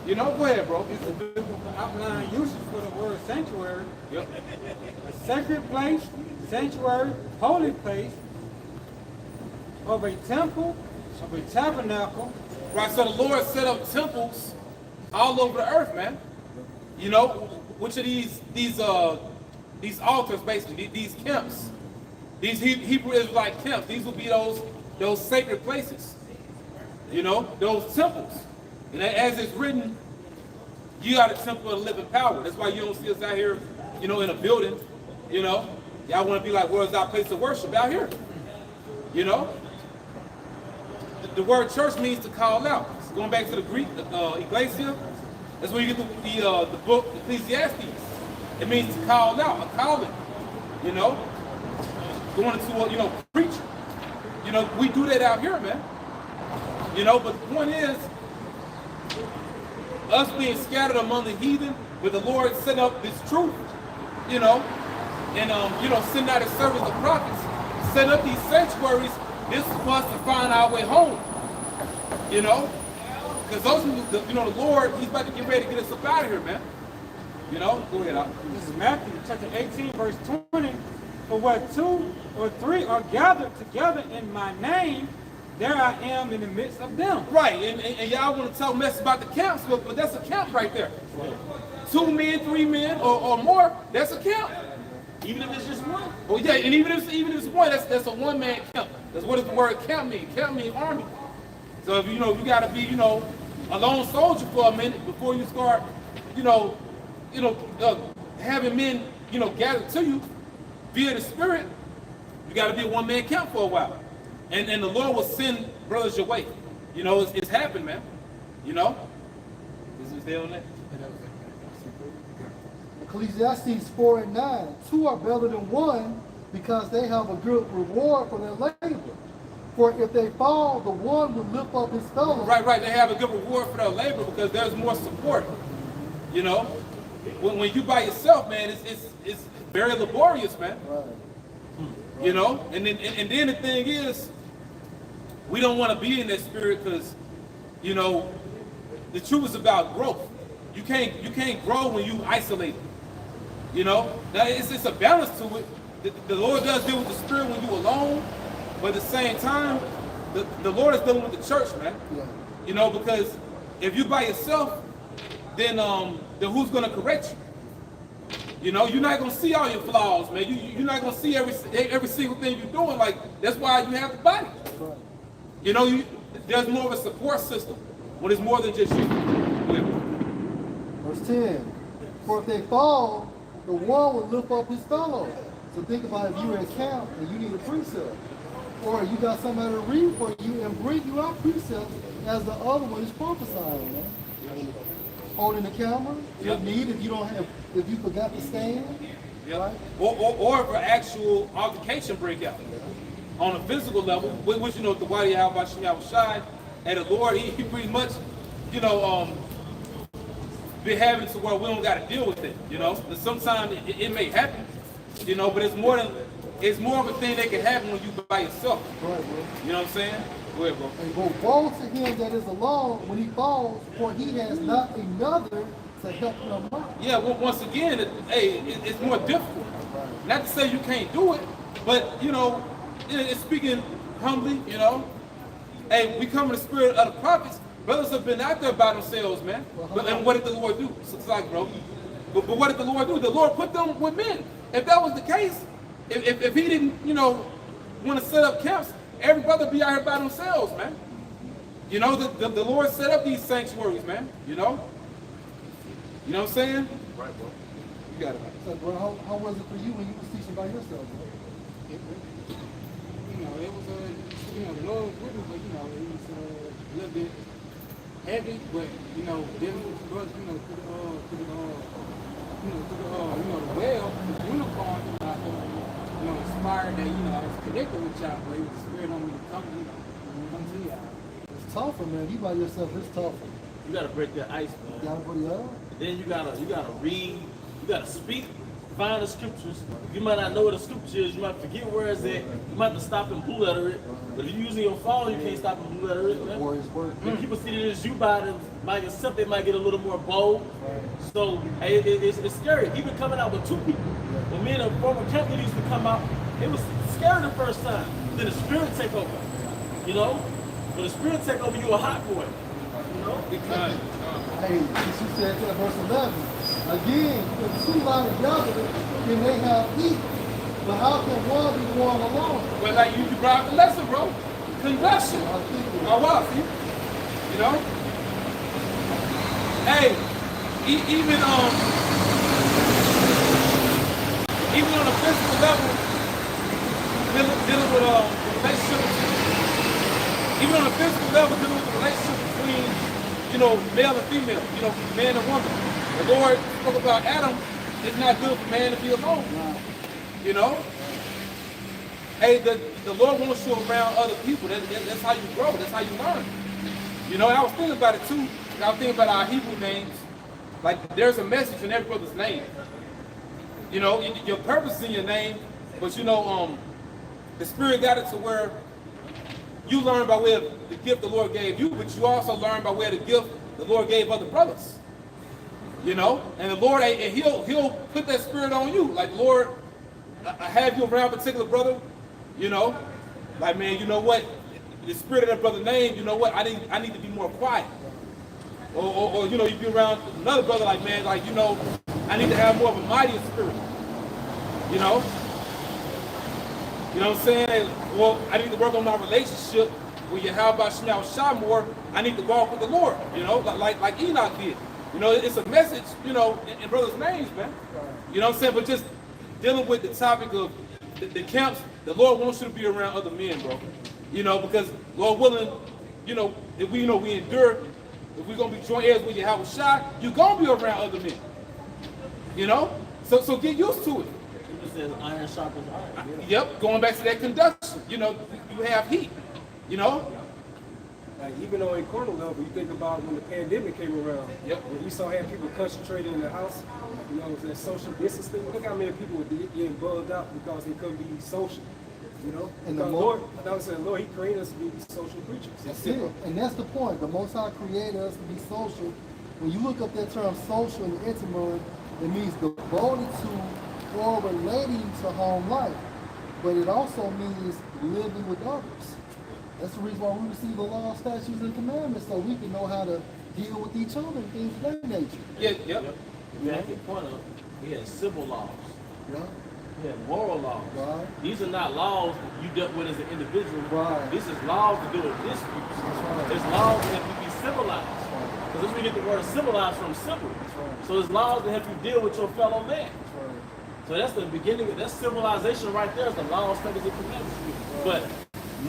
S4: You know? Go ahead, bro.
S5: It's a biblical outline usage for the word sanctuary.
S4: Yep.
S5: A sacred place, sanctuary, holy place of a temple, of a tabernacle.
S4: Right, so the Lord set up temples all over the earth, man. You know, which are these altars, basically, these camps, these Hebrew Israelite camps. These will be those sacred places. You know, those temples. And as it's written, you are the temple of the living power. That's why you don't see us out here, you know, in a building. You know, y'all want to be like, where's our place of worship? Out here. You know, the word church means to call out. So going back to the Greek, ecclesia, that's where you get the book Ecclesiastes. It means to call out, a calling. You know, going to preach. You know, we do that out here, man. You know, but the point is, us being scattered among the heathen, but the Lord set up this truth, you know, and send out His servants, the prophets, set up these sanctuaries. This is for us to find our way home, you know, because the Lord, He's about to get ready to get us up out of here, man. You know, go ahead.
S5: This is Matthew chapter 18, verse 20. For where 2 or 3 are gathered together in my name, there I am in the midst of them.
S4: Right, and y'all want to talk mess about the camps, but that's a camp right there. 2 men, 3 men, or more, that's a camp.
S1: Even if it's just one.
S4: Oh yeah, and even if it's one, that's a one-man camp. That's what does the word camp mean? Camp means army. So if you got to be a lone soldier for a minute before you start having men gathered to you via the Spirit. You got to be a one-man camp for a while. And the Lord will send brothers your way. You know, it's happened, man. You know? Is there on that?
S2: Ecclesiastes 4 and 9. 2 are better than one because they have a good reward for their labor. For if they fall, the one will lift up his fellow.
S4: Right. They have a good reward for their labor because there's more support. You know? When you by yourself, man, it's very laborious, man.
S2: Right.
S4: You know? And then the thing is, we don't want to be in that spirit because, the truth is about growth. You can't grow when you isolate. You know? Now it's a balance to it. The Lord does deal with the spirit when you're alone, but at the same time, the Lord is dealing with the church, man.
S2: Yeah.
S4: You know, because if you by yourself, then who's gonna correct you? You know, you're not gonna see all your flaws, man. You're not gonna see every single thing you're doing. Like that's why you have the body.
S2: Right.
S4: You know, there's more of a support system when it's more than just you.
S2: Verse 10. For if they fall, the one will lift up his fellow. So think about if you're in camp and you need a precept. Or you got somebody to read for you and bring you out precepts as the other one is prophesying, man. Holding the camera,
S4: Yep.
S2: if need, if you forgot to stand.
S4: Yep.
S2: Right?
S4: Or if an actual altercation break out on a physical level, which you know the Wadi Shai and the Lord, he pretty much, you know, been having to where we don't got to deal with it. You know, and sometimes it may happen, you know, but it's more of a thing that can happen when you by yourself.
S2: Right, bro.
S4: You know what I'm saying? Go ahead, bro.
S2: And go woe to him that is alone when he falls, for he has not another to help him up.
S4: Yeah, well, once again, it's more difficult. Not to say you can't do it, but you know, it's speaking humbly. You know, hey, we come in the spirit of the prophets. Brothers have been out there by themselves, man. And what did the Lord do? It's like, bro. But what did the Lord do? The Lord put them with men. If that was the case, if He didn't, you know, want to set up camps, every brother be out here by themselves, man. You know, the Lord set up these sanctuaries, man. You know what I'm saying?
S1: Right, bro.
S4: You got it.
S2: So, bro, how was it for you when you was teaching by yourself, bro?
S5: You know, it was you know, the Lord was with me, but you know, it was a little bit heavy, but you know, dealing with the brothers, you know, to the well, the unicorn, you know, inspired that, you know, I was connected with y'all, but it was the spirit on me to come to y'all.
S2: It's tougher, man. You by yourself, it's tougher.
S1: You gotta break that ice, man.
S2: You gotta put it up.
S1: Then you gotta read, you gotta speak, find the scriptures. You might not know what the scripture is, you might forget where it's at, you might have to stop and blue letter it. But if you're using your phone, you can't stop and blue letter it, man.
S2: Or it's work.
S1: When people see that it's you by them, might accept, they might get a little more bold. So hey, it's scary. Even coming out with two people. When me and a former camp leader used to come out, it was scary the first time. Then the spirit take over. You know? When the spirit take over, you a hot boy. You know?
S2: Hey, she said that verse 11. Again, if two lie together, then they have heat. But how can one be one alone?
S4: Well, like you brought up the lesson, bro. Conduction.
S2: I think it-
S4: Oh, wow, see? You know? Hey, even on a physical level, dealing with relationship, even on a physical level, dealing with the relationship between, you know, male and female, you know, man and woman. The Lord spoke about Adam. It's not good for man to be alone. You know? Hey, the Lord wants you around other people. That's how you grow. That's how you learn. You know, and I was thinking about it too. I was thinking about our Hebrew names. Like, there's a message in every brother's name. You know, your purpose is in your name, but you know, the Spirit got it to where you learn by way of the gift the Lord gave you, but you also learn by way of the gift the Lord gave other brothers. You know, and the Lord, and He'll put that Spirit on you. Like, Lord, I have you around a particular brother. You know, like, man, you know what? The spirit of that brother name, you know what? I need to be more quiet. Or you know, you be around another brother, like, man, like, you know, I need to have more of a mighty spirit. You know what I'm saying? Well, I need to work on my relationship with Yahweh Shai more. I need to walk with the Lord. You know, like Enoch did. You know, it's a message, you know, in brothers' names, man. You know what I'm saying? But just dealing with the topic of the camps, the Lord wants you to be around other men, bro. You know, because Lord willing, you know, if we endure, if we're gonna be joint heirs with Yahweh Shai, you're gonna be around other men. You know? So get used to it.
S1: It says iron sharpens iron.
S4: Yep, going back to that conduction. You know, you have heat. You know?
S3: Like, even on a carnal level, you think about when the pandemic came around.
S4: Yep.
S3: When we saw having people concentrated in the house, you know, that social distancing. Look how many people were getting bugged out because they couldn't be social. You know?
S2: And the
S3: Because
S2: more-
S3: Lord, saying, Lord, He created us to be social creatures.
S2: That's it. And that's the point. The Most High created us to be social. When you look up that term social in the etymology, it means devoted to or relating to home life. But it also means living with others. That's the reason why we receive the law, statutes, and commandments, so we can know how to deal with each other and things of that nature.
S4: Yeah, yep.
S1: If you make a point of, he had civil laws.
S2: Yeah.
S1: He had moral laws.
S2: Right.
S1: These are not laws you dealt with as an individual.
S2: Right.
S1: This is laws to deal with disputes.
S2: That's right.
S1: There's laws that help you be civilized. Because this we get the word civilized from civil.
S2: right.
S1: So there's laws that help you deal with your fellow man.
S2: That's right.
S1: So that's the beginning. That's civilization right there. Is the laws, statutes, and commandments. But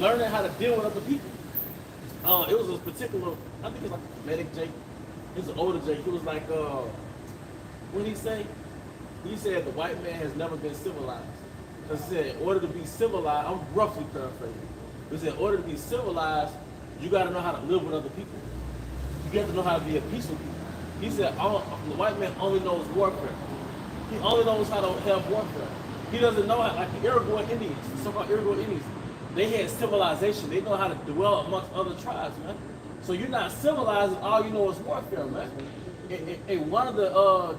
S1: learning how to deal with other people. It was a particular. I think it's like a medic Jake. He's an older Jake. He was like, what did he say? He said the white man has never been civilized. Because he said, in order to be civilized, I'm roughly paraphrasing. He said, in order to be civilized, you got to know how to live with other people. You have to know how to be at peace with people. He said, the white man only knows warfare. He only knows how to have warfare. He doesn't know how, like the Iroquois Indians, the so-called Iroquois Indians, they had civilization. They know how to dwell amongst other tribes, man. So you're not civilized and all you know is warfare, man. And one of the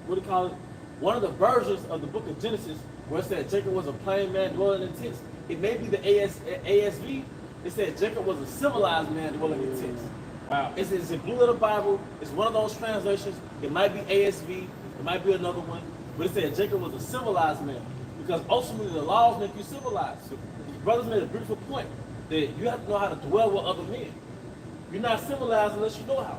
S1: what do you call it? One of the versions of the book of Genesis where it said Jacob was a plain man dwelling in tents. It may be the ASV. It said Jacob was a civilized man dwelling in tents. Wow. It's in Blue Letter Bible. It's one of those translations. It might be ASV. It might be another one. But it said Jacob was a civilized man. Because ultimately the laws make you civilized. So the brothers made a beautiful point that you have to know how to dwell with other men. You're not civilized unless you know how.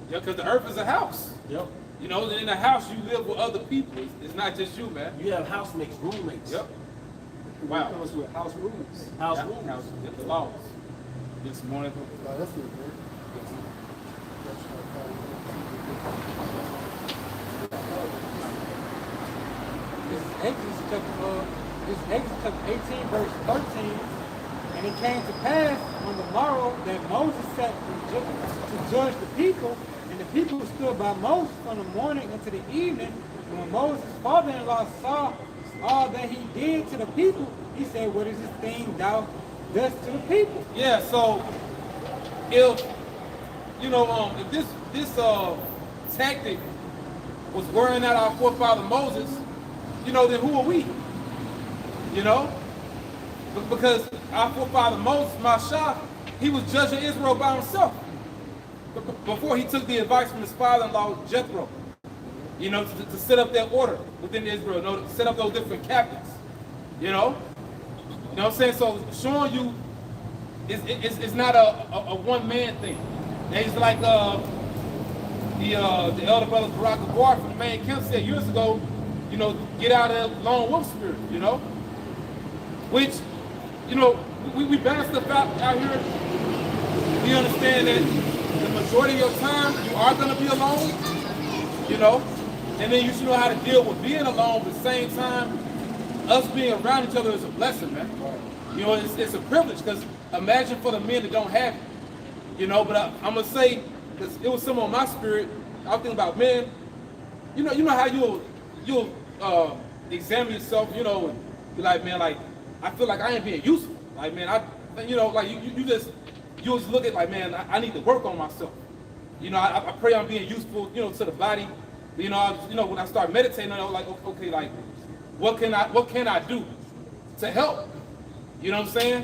S4: Yeah, because the earth is a house.
S1: Yep.
S4: You know, in a house you live with other people. It's not just you, man.
S1: You have housemates, roommates.
S4: Yep.
S3: Wow. It comes with house rules.
S1: House
S4: Yeah.
S1: rules.
S4: The laws. This morning.
S2: Right, that's good, man.
S5: This is Exodus chapter 18, verse 13. And it came to pass on the morrow that Moses sat to judge the people, and the people stood by Moses from the morning unto the evening. And when Moses' father-in-law saw all that he did to the people, he said, what is this thing thou dost to the people?
S4: Yeah, so if you know, if this tactic was wearing out our forefather Moses, you know, then who are we? You know? Because our forefather Moses, Mashah, he was judging Israel by himself. Before he took the advice from his father-in-law, Jethro, you know, to set up that order within Israel, you know, to set up those different captains, you know? You know what I'm saying? So showing you it's not a one-man thing. It's like the elder brother Barack Obama from the main camp said years ago, you know, get out of that lone wolf spirit, you know? Which, you know, we balance stuff out here. We understand that the majority of your time you are going to be alone, you know? And then you should know how to deal with being alone, but at the same time, us being around each other is a blessing, man. You know, it's a privilege, because imagine for the men that don't have it, you know? But I'm going to say, because it was some on my spirit, I was thinking about men, you know how you'll examine yourself, you know, and be like, man, like, I feel like I ain't being useful. Like, man, you know, like you just look at like, man, I need to work on myself. You know, I pray I'm being useful, you know, to the body. You know, when I start meditating, I was like, okay, like, what can I do to help? You know what I'm saying?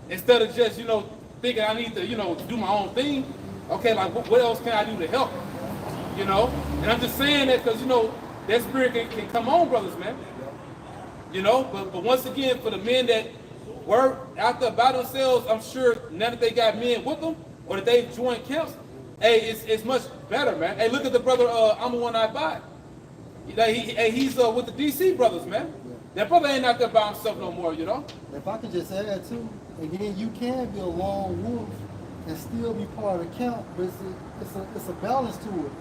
S4: Instead of just, you know, thinking I need to, you know, do my own thing. Okay, like, what else can I do to help? You know? And I'm just saying that because, you know, that spirit can come on, brothers, man. You know? But once again, for the men that were out there by themselves, I'm sure now that they got men with them, or that they've joined camps, hey, it's much better, man. Hey, look at the brother One I Buy. He's with the DC brothers, man. That brother ain't out there by himself no more, you know?
S2: If I could just add too, again, you can be a lone wolf and still be part of the camp, but it's a balance to it.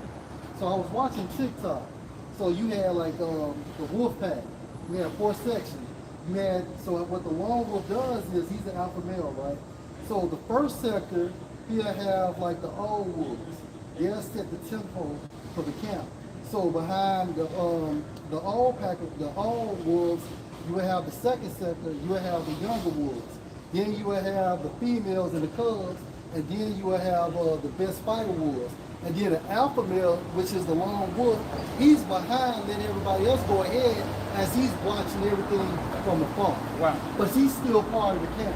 S2: So I was watching TikTok. So you had like the wolf pack. You had 4 sections. You had, so what the lone wolf does is he's an alpha male, right? So the first sector, he'll have like the old wolves. They'll set the tempo for the camp. So behind the old pack of the old wolves, you will have the second sector, you will have the younger wolves. Then you will have the females and the cubs, and then you will have the best fighter wolves. And then the alpha male, which is the lone wolf, he's behind letting everybody else go ahead as he's watching everything from afar.
S4: Wow.
S2: But he's still part of the camp.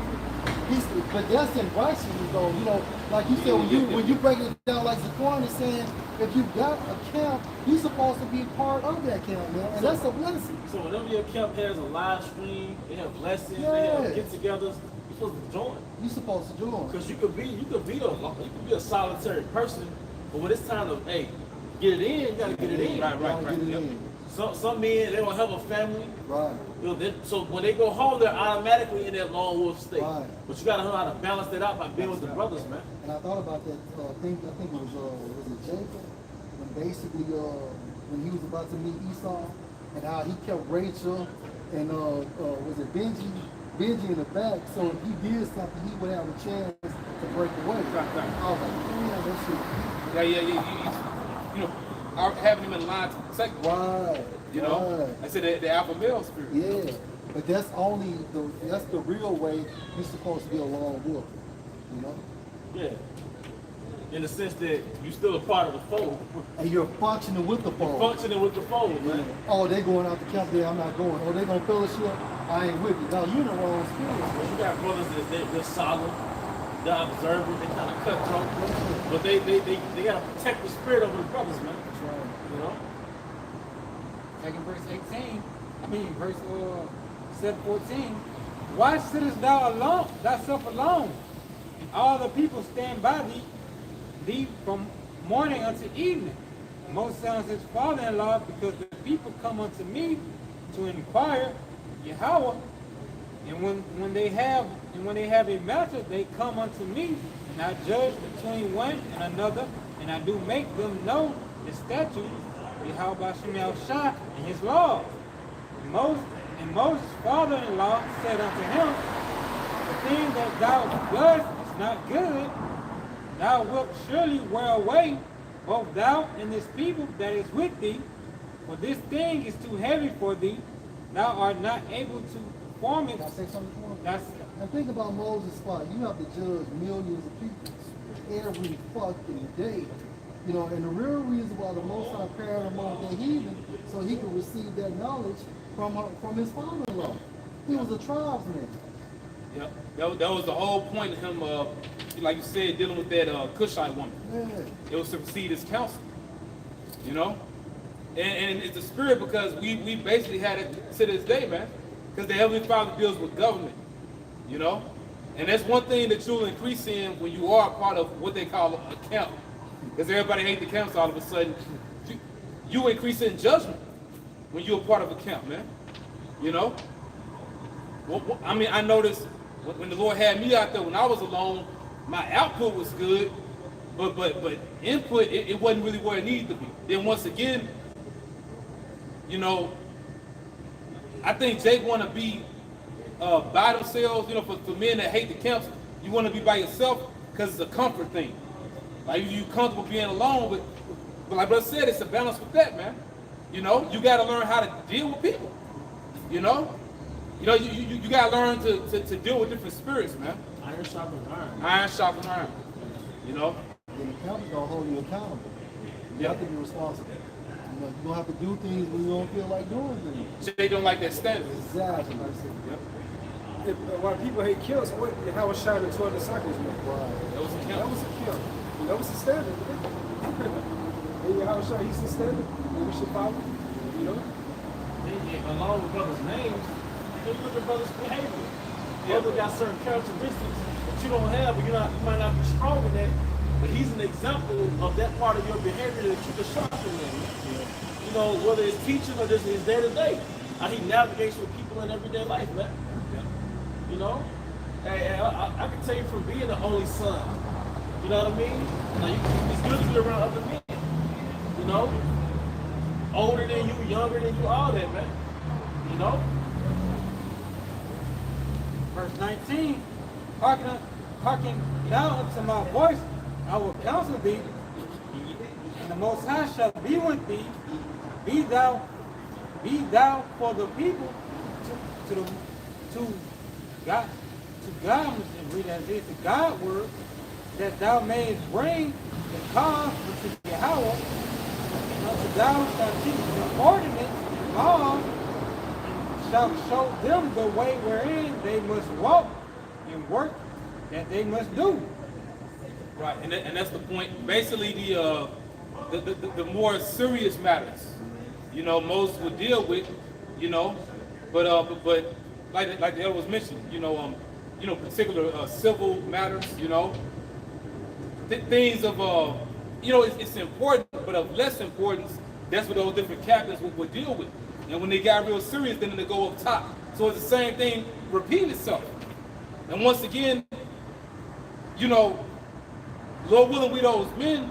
S2: But that's in righteousness though, you know, like you said, when you break it down like Zaquan is saying, if you got a camp, you're supposed to be part of that camp, man. And that's a blessing.
S1: So whenever your camp has a live stream, they have lessons,
S2: Yeah.
S1: they have get-togethers, you're supposed to join.
S2: You're supposed to join.
S1: Because you could be a solitary person, but when it's time to get it in, you gotta get it in.
S2: Right. Get it in.
S1: Some men, they don't have a family.
S2: Right.
S1: You know, so when they go home, they're automatically in that lone wolf state.
S2: Right.
S1: But you gotta know how to balance that out by being with the brothers, man.
S2: And I thought about that. I think it was Jacob, when basically when he was about to meet Esau, and how he kept Rachel and was it Benji in the back. So if he did something, he would have a chance to break away.
S4: Right.
S2: I was like, yeah, that shit.
S4: You know, having him in line to protect him.
S2: Right.
S4: You know,
S2: right.
S4: I said the alpha male spirit.
S2: Yeah, but that's the real way you're supposed to be a lone wolf. You know.
S1: Yeah. In the sense that you're still a part of the fold.
S2: And you're functioning with the fold.
S1: Functioning with the fold, man.
S2: Oh, they going out the camp there, I'm not going. Oh, they gonna fellowship, I ain't with you. No, you in the wrong spirit.
S1: Well, you got brothers they're solid, they're observant, they kind of cutthroat, but they gotta protect the spirit of the brothers, man.
S2: That's right.
S1: You know.
S5: Second verse 18, verse 7:14. Why sittest thou alone, thyself alone? And all the people stand by thee from morning unto evening. Moses sounds his father-in-law, because the people come unto me to inquire Yahweh, and when they have a matter, they come unto me, and I judge between one and another, and I do make them know the statutes, Yahweh Shemel Shah, and his laws. And Moses' father-in-law said unto him, the thing that thou doest is not good. Thou wilt surely wear away, both thou and this people that is with thee, for this thing is too heavy for thee. Thou art not able to perform it.
S2: Can I say something to him?
S5: That's
S2: And think about Moses' spot. You have to judge millions of people every fucking day. You know, and the real reason why the Most High paired him among the heathen, so he could receive that knowledge from his father-in-law. He was a tribesman.
S4: Yep. That was the whole point of him, like you said, dealing with that Cushite woman.
S2: Yeah.
S4: It was to receive his counsel. You know? And it's the spirit, because we basically had it to this day, man. Because the Heavenly Father deals with government. You know? And that's one thing that you'll increase in when you are part of what they call a camp. Because everybody hates the camps all of a sudden. You increase in judgment when you're a part of a camp, man. You know? Well, I mean, I noticed when the Lord had me out there when I was alone, my output was good, but input, it wasn't really where it needed to be. Then once again, you know, I think Jake want to be by themselves. You know, for men that hate the camps, you want to be by yourself because it's a comfort thing. Like, you comfortable being alone, but like I said, it's a balance with that, man. You know, you got to learn how to deal with people. You know, you got to learn to deal with different spirits, man.
S1: Iron sharpens iron.
S4: Iron sharpens iron. You know.
S2: And the camp is gonna hold you accountable. You have to be responsible. You know, you don't have to do things when you don't feel like doing things.
S4: They don't like that standard.
S2: Exactly.
S4: Yep.
S3: Why people hate kills, what how was shot in 12 disciples, man?
S2: Right.
S4: That was a
S3: That
S4: camp.
S3: was a kill. That was the standard. And how was shot, he's the standard. And we should follow. You know?
S1: Along with brothers' names, you look at brothers' behavior. Brothers got certain characteristics that you don't have, but you might not be strong in that. But he's an example of that part of your behavior that you can sharpen in. You know, whether it's teaching or just his day-to-day. How he navigates with people in everyday life, man. You know? Hey, I can tell you from being the only son. You know what I mean? Now, it's good to be around other men. You know? Older than you, younger than you, all that, man. You know?
S5: verse 19. Hearken thou unto my voice, I will counsel thee, and the Most High shall be with thee. Be thou for the people to God, and read as is the God word, that thou mayest bring the cause unto Yahweh, and unto thou shalt teach the ordinance and laws, and shalt show them the way wherein they must walk and work that they must do.
S4: Right, and that's the point. Basically, the more serious matters, Moses would deal with, but like the elder was mentioned, particular civil matters, things of it's important, but of less importance. That's what those different captains would deal with. And when they got real serious, then they go up top. So it's the same thing repeating itself. And once again, Lord willing, we those men,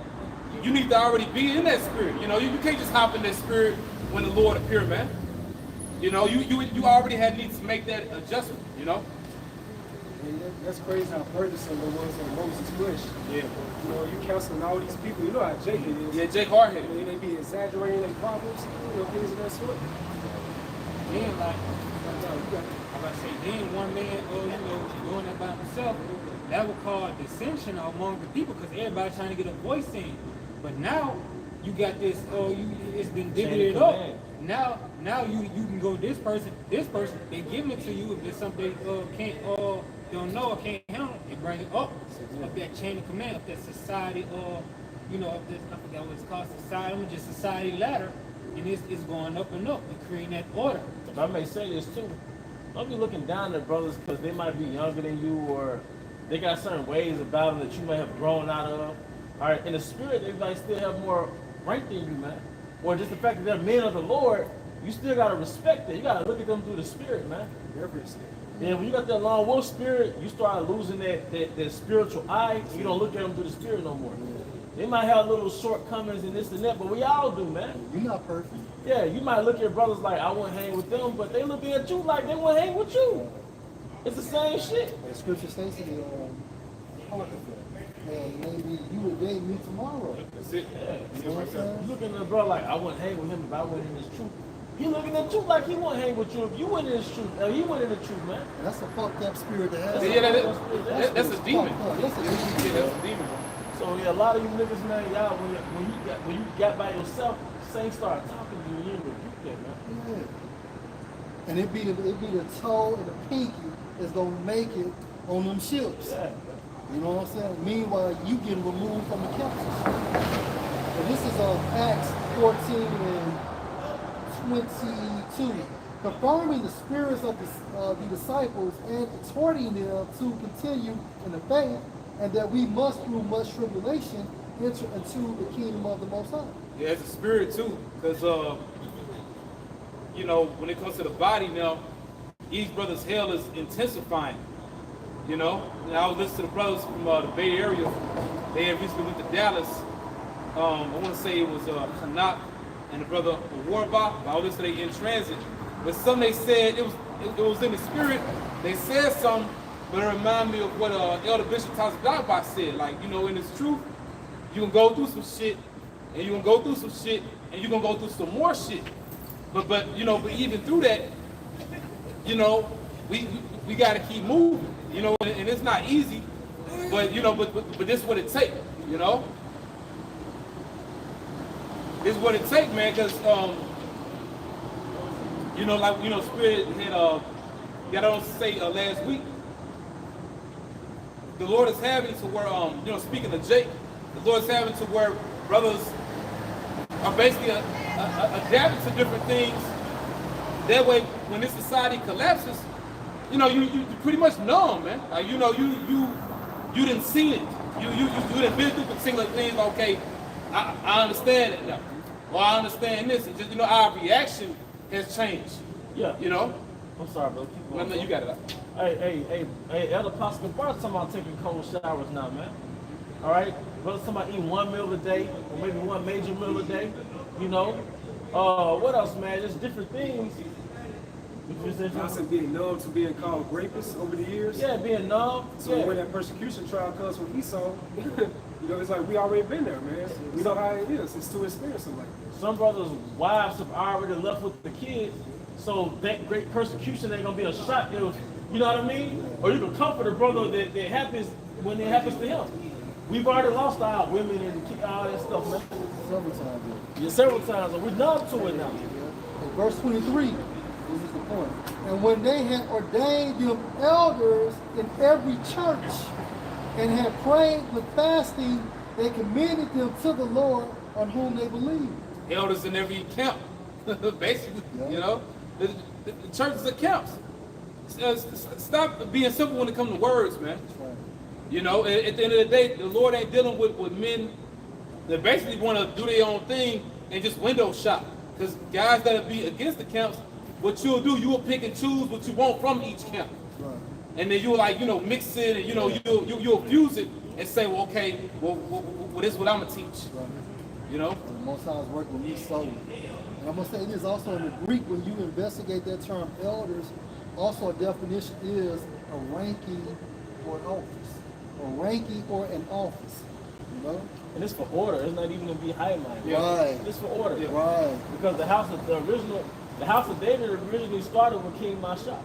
S4: you need to already be in that spirit. You can't just hop in that spirit when the Lord appears, man. You already need to make that adjustment.
S3: And that's crazy how burdensome it was on Moses' bush.
S4: Yeah.
S3: You counseling all these people. You know how Jake is.
S4: Yeah, Jake hardheaded.
S3: They be exaggerating their problems. Things of that sort.
S5: Then like I say, then one man, doing that by himself, that would cause dissension among the people because everybody trying to get a voice in. But now you got this. It's been divided up. Now you can go this person. They giving it to you if there's something they can't don't know or can't handle. They bring it up that chain of command, up that society up this, I forgot what it's called, society ladder, and it's going up and up and creating that order.
S1: If I may say this too, don't be looking down at brothers because they might be younger than you or they got certain ways about them that you may have grown out of. All right, in the spirit, they might still have more rank than you, man. Or just the fact that they're men of the Lord, you still got to respect it. You got to look at them through the spirit, man. And when you got that long wolf spirit, you start losing that spiritual eye. You don't look at them through the spirit no more. They might have little shortcomings and this and that, but we all do, man.
S2: You're not perfect.
S1: Yeah, you might look at brothers like, I wouldn't hang with them, but they looking at you like they wouldn't hang with you. It's the same shit.
S2: The scripture states in and maybe you would date me tomorrow.
S4: That's it.
S1: Yeah.
S2: You know what I'm saying?
S1: You looking at a brother like, I wouldn't hang with him if I wasn't in his truth. He looking at you like he wouldn't hang with you if you went in his truth. He went in the truth, man.
S2: And that's a fucked up spirit to have.
S4: That's a demon.
S2: That's a demon.
S4: Yeah, that's a demon.
S1: So yeah, a lot of you niggas, man, y'all, when you got by yourself, Saints start talking to you, you ain't rebuke that, man.
S2: Yeah. And it be the toe and the pinky that's gonna make it on them ships.
S1: Yeah.
S2: You know what I'm saying? Meanwhile, you getting removed from the council. And this is Acts 14 and 22, confirming the spirits of the disciples and exhorting them to continue in the faith, and that we must, through much tribulation, enter into the kingdom of the Most High.
S4: Yeah, it's a spirit too, because when it comes to the body now, each brother's hell is intensifying. And I was listening to the brothers from the Bay Area. They had recently went to Dallas. I want to say it was Hanak and the brother Warba. I was listening to they in transit. But some they said it was in the spirit. They said something, but it reminded me of what Elder Bishop Tazadaba said. Like, in this truth, you can go through some shit, and you can go through some shit, and you can go through some more shit. But even through that, we got to keep moving. And it's not easy, but this is what it takes. This is what it takes, man. Because Spirit had got on to say last week. The Lord is having to where speaking of Jake, the Lord is having to where brothers are basically adapting to different things. That way, when this society collapses, you pretty much know, man. You didn't see it. You didn't been through particular things. Okay, I understand it now. Or I understand this. And just our reaction has changed.
S1: Yeah.
S4: I'm
S1: sorry, bro. Keep going.
S4: No, you got it.
S1: Hey, Elder Pascal, brother's talking about taking cold showers now, man. All right? Brother's talking about eating one meal a day, or maybe one major meal a day. What else, man? Just different things.
S3: I said being numb to being called rapists over the years.
S1: Yeah, being numb.
S3: So when that persecution trial comes from Esau, it's like we already been there, man. We know how it is. It's too expensive. Like
S1: some brothers' wives have already left with the kids, so that great persecution ain't gonna be a shock. You know what I mean? Or you can comfort a brother that happens when it happens to him. We've already lost our women and all that stuff, man.
S2: Several times.
S1: Yeah, several times, and we're numb to it now.
S2: In verse 23, this is the point. And when they had ordained them elders in every church, and had prayed with fasting, they commended them to the Lord on whom they believed.
S4: Elders in every camp, basically.
S2: Yeah.
S4: You know, the churches are camps. Stop being simple when it comes to words, man.
S2: That's right.
S4: You know, at the end of the day, the Lord ain't dealing with men that basically want to do their own thing and just window shop. Because guys that'll be against the camps, what you'll do, you'll pick and choose what you want from each camp.
S2: Right.
S4: And then you'll like, mix it and, you'll fuse it and say, well, okay, well, this is what I'm going to teach.
S2: Right.
S4: You know?
S2: The Most High is working with me solely. And I'm going to say this also in the Greek, when you investigate that term elders, also a definition is a ranking or an office. A ranking or an office. You know?
S1: And it's for order. It's not even to be high-minded.
S2: Right.
S1: It's for order.
S2: Yeah. Right.
S1: Because the house of David originally started with King Masha.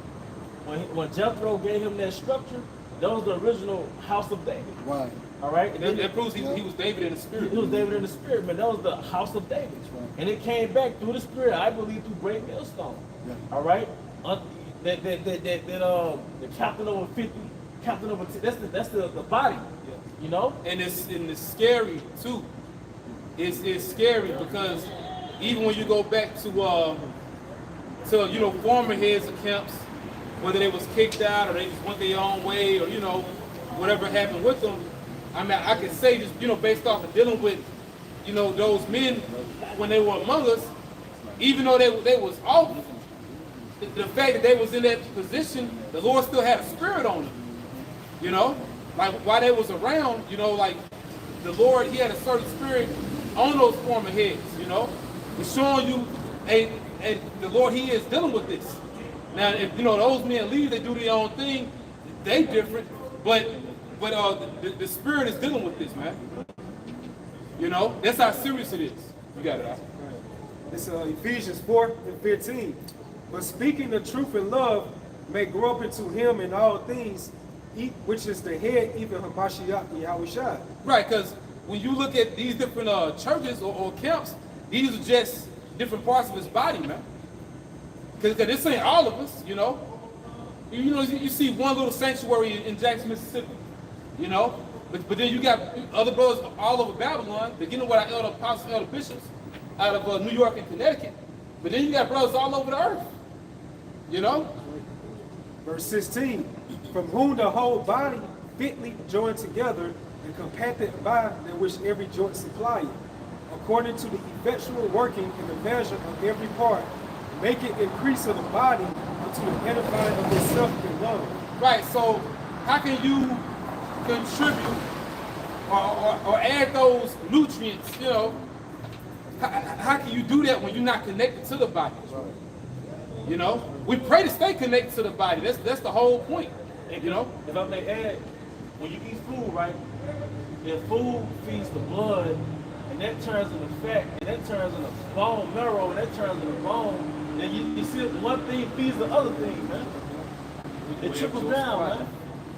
S1: When Jethro gave him that structure, that was the original house of David.
S2: Right.
S1: All right. And
S4: That proves he was David in the spirit.
S1: It was David in the spirit, but that was the house of David.
S2: Right.
S1: And it came back through the spirit, I believe, through great millstone.
S2: Yeah.
S1: All right. The captain over 50, captain over 10, that's the body. You know.
S4: And it's scary too. It's scary because even when you go back to former heads of camps, whether they was kicked out or they just went their own way or whatever happened with them, I mean I can say just based off of dealing with those men when they were among us, even though they was off, the fact that they was in that position, the Lord still had a spirit on them. Like while they was around, like the Lord, he had a certain spirit on those former heads, it's showing you, and the Lord, he is dealing with this. Now, if those men leave, they do their own thing, they different, but the spirit is dealing with this, man. That's how serious it is. You got it out.
S3: It's Ephesians 4:15. But speaking the truth in love may grow up into him in all things, which is the head, even Hamashiach Yahushua.
S4: Right, because when you look at these different churches or camps, these are just different parts of his body, man. Because this ain't all of us, You see one little sanctuary in Jackson, Mississippi, But then you got other brothers all over Babylon, beginning with our elder apostles, elder bishops, out of New York and Connecticut. But then you got brothers all over the earth,
S3: Verse 16, from whom the whole body fitly joined together and compacted by that which every joint supplieth, according to the effectual working in the measure of every part, make it increase of the body unto the edifying of itself in love.
S4: Right, so how can you contribute or add those nutrients, How can you do that when you're not connected to the body? We pray to stay connected to the body. That's the whole point.
S1: If I may add, when you eat food, right, if food feeds the blood, and that turns into fat, and that turns into bone marrow, and that turns into bone, then you see one thing feeds the other thing, man. It trickles down, man.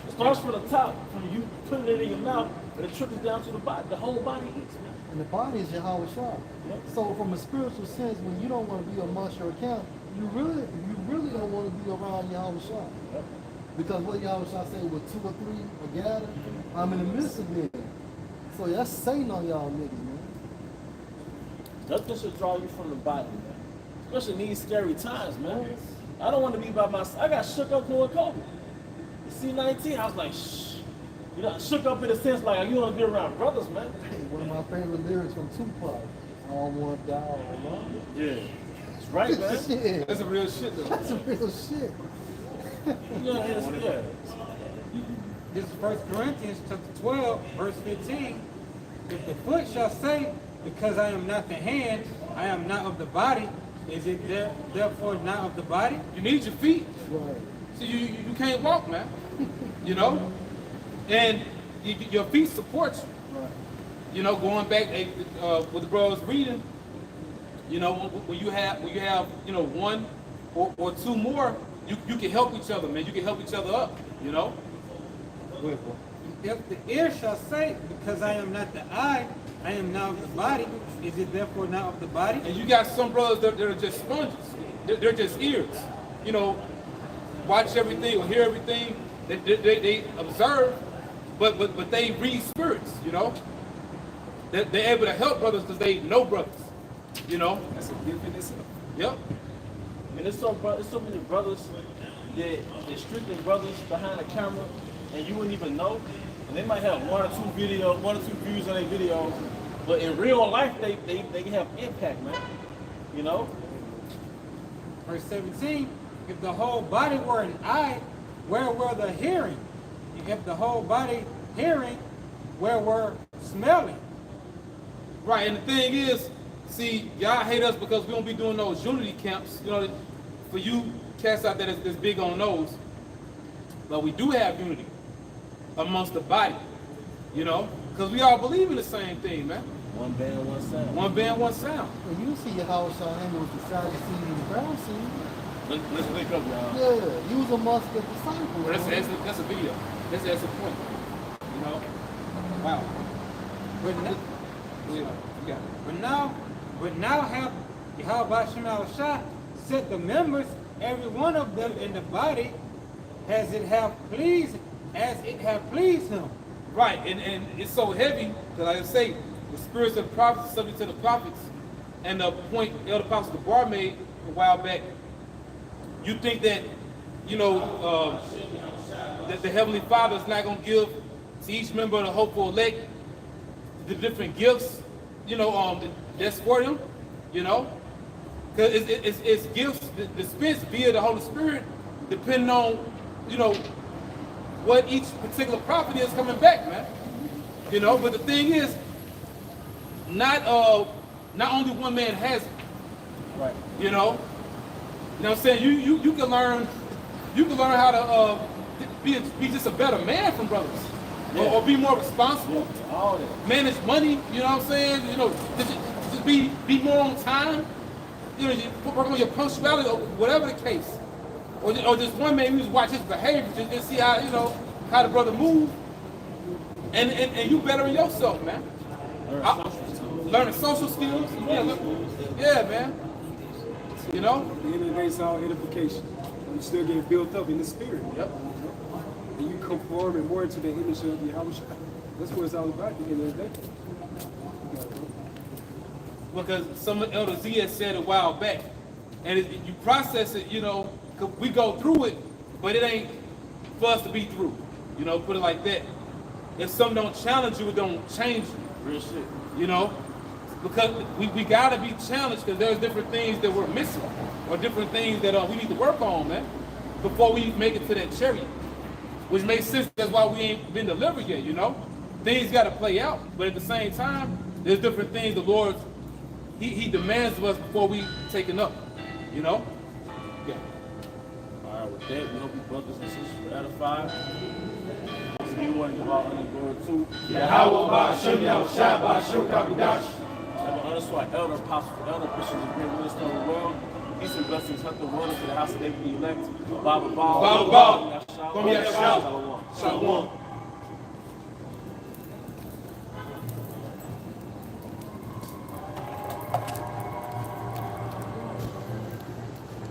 S1: It starts from the top, from you putting it in your mouth, and it trickles down to the body. The whole body eats, man.
S2: And the body is Yahweh Shah.
S1: Yep.
S2: So from a spiritual sense, when you don't want to be amongst your account, you really don't want to be around Yahweh Shah.
S1: Yep.
S2: Because what Yahweh Shah say, with 2 or 3 are gathered, I'm in the midst of them. So that's Satan on y'all niggas, man.
S1: Nothing should draw you from the body, man. Especially in these scary times, man. I don't want to be by myself. I got shook up during COVID. You C-19, I was like, shh. Shook up in the sense like, you want to be around brothers, man.
S2: Hey, one of my favorite lyrics from Tupac, I don't want to die alone.
S1: Yeah. That's right, man.
S2: Shit.
S4: That's a real shit, though.
S2: That's some real shit.
S1: Yeah.
S5: This is 1 Corinthians chapter 12, verse 15. If the foot shall say, because I am not the hand, I am not of the body, is it therefore not of the body?
S4: You need your feet.
S2: Right.
S4: So you can't walk, man. And your feet support you.
S2: Right.
S4: Going back with the brothers reading, when you have one or 2 more, you can help each other, man. You can help each other up,
S5: If the ear shall say, because I am not the eye, I am not of the body, is it therefore not of the body?
S4: And you got some brothers that are just sponges. They're just ears. Watch everything or hear everything. They observe, but they read spirits, you know. They're able to help brothers because they know brothers, you know.
S3: That's a gift in itself.
S4: Yep.
S1: And there's so many brothers that strictly brothers behind the camera, and you wouldn't even know. And they might have one or two views on their videos, but in real life they have impact, man. You know.
S5: Verse 17, if the whole body were an eye, where were the hearing? If the whole body hearing, where were smelling?
S4: Right, and the thing is, see, y'all hate us because we don't be doing those unity camps. You know, for you cats out there that's big on those, but we do have unity amongst the body, you know, because we all believe in the same thing, man.
S1: One band, one sound.
S4: One band, one sound.
S2: Well, you see how Shaheen was the Sadducee and the Pharisee.
S1: Let's link up, y'all.
S2: Yeah, he was amongst the disciples.
S4: That's a video. That's a point. You know? Wow.
S5: But now have Yahweh Shema Shah set the members, every one of them in the body, as it have pleased him.
S4: Right, and it's so heavy that, like I say, the spirits of prophets are subject to the prophets. And the point Elder Pastor Bar made a while back, you think that, you know, that the Heavenly Father is not going to give to each member of the hopeful elect the different gifts, you know, that's for them, you know? Because it's gifts dispensed via the Holy Spirit, depending on, you know, what each particular prophet is coming back, man. You know, but the thing is, not only one man has it.
S1: Right.
S4: You know what I'm saying? You can learn how to be just a better man from brothers.
S1: Yeah.
S4: Or be more responsible.
S1: All that.
S4: Manage money, you know what I'm saying? You know, just be more on time. You know, work on your punctuality or whatever the case. Or just one man, you just watch his behavior, just see how, you know, how the brother move. And you better in yourself, man. Learning social skills. Yeah, man. You know?
S3: At the end of the day, it's all edification. You still getting built up in the spirit.
S4: Yep.
S3: And you conform more to the image of Yahweh. That's what it's all about at the end of the day.
S4: Because some of Elder Z has said a while back, and you process it, you know, 'cause we go through it, but it ain't for us to be through. You know, put it like that. If something don't challenge you, it don't change you.
S1: Real shit.
S4: You know, because we gotta be challenged because there's different things that we're missing, or different things that we need to work on, man, before we make it to that chariot. Which makes sense. That's why we ain't been delivered yet. You know, things gotta play out, but at the same time, there's different things the Lord He demands of us before we taken up. You know. Yeah.
S1: All right, with that, we hope you brothers and sisters were edified. So we want to give all honor and glory to
S3: Yahweh Ba'ashem Yahushua Ba'ashem Kabidash.
S1: have an honor to our elder apostles, elder bishops, and great ministers of the world. Peace and blessings, hunt the wonders to the house of David the elect. Baba Baba.
S4: Baba Baba.
S1: Shalom.
S4: Shalom.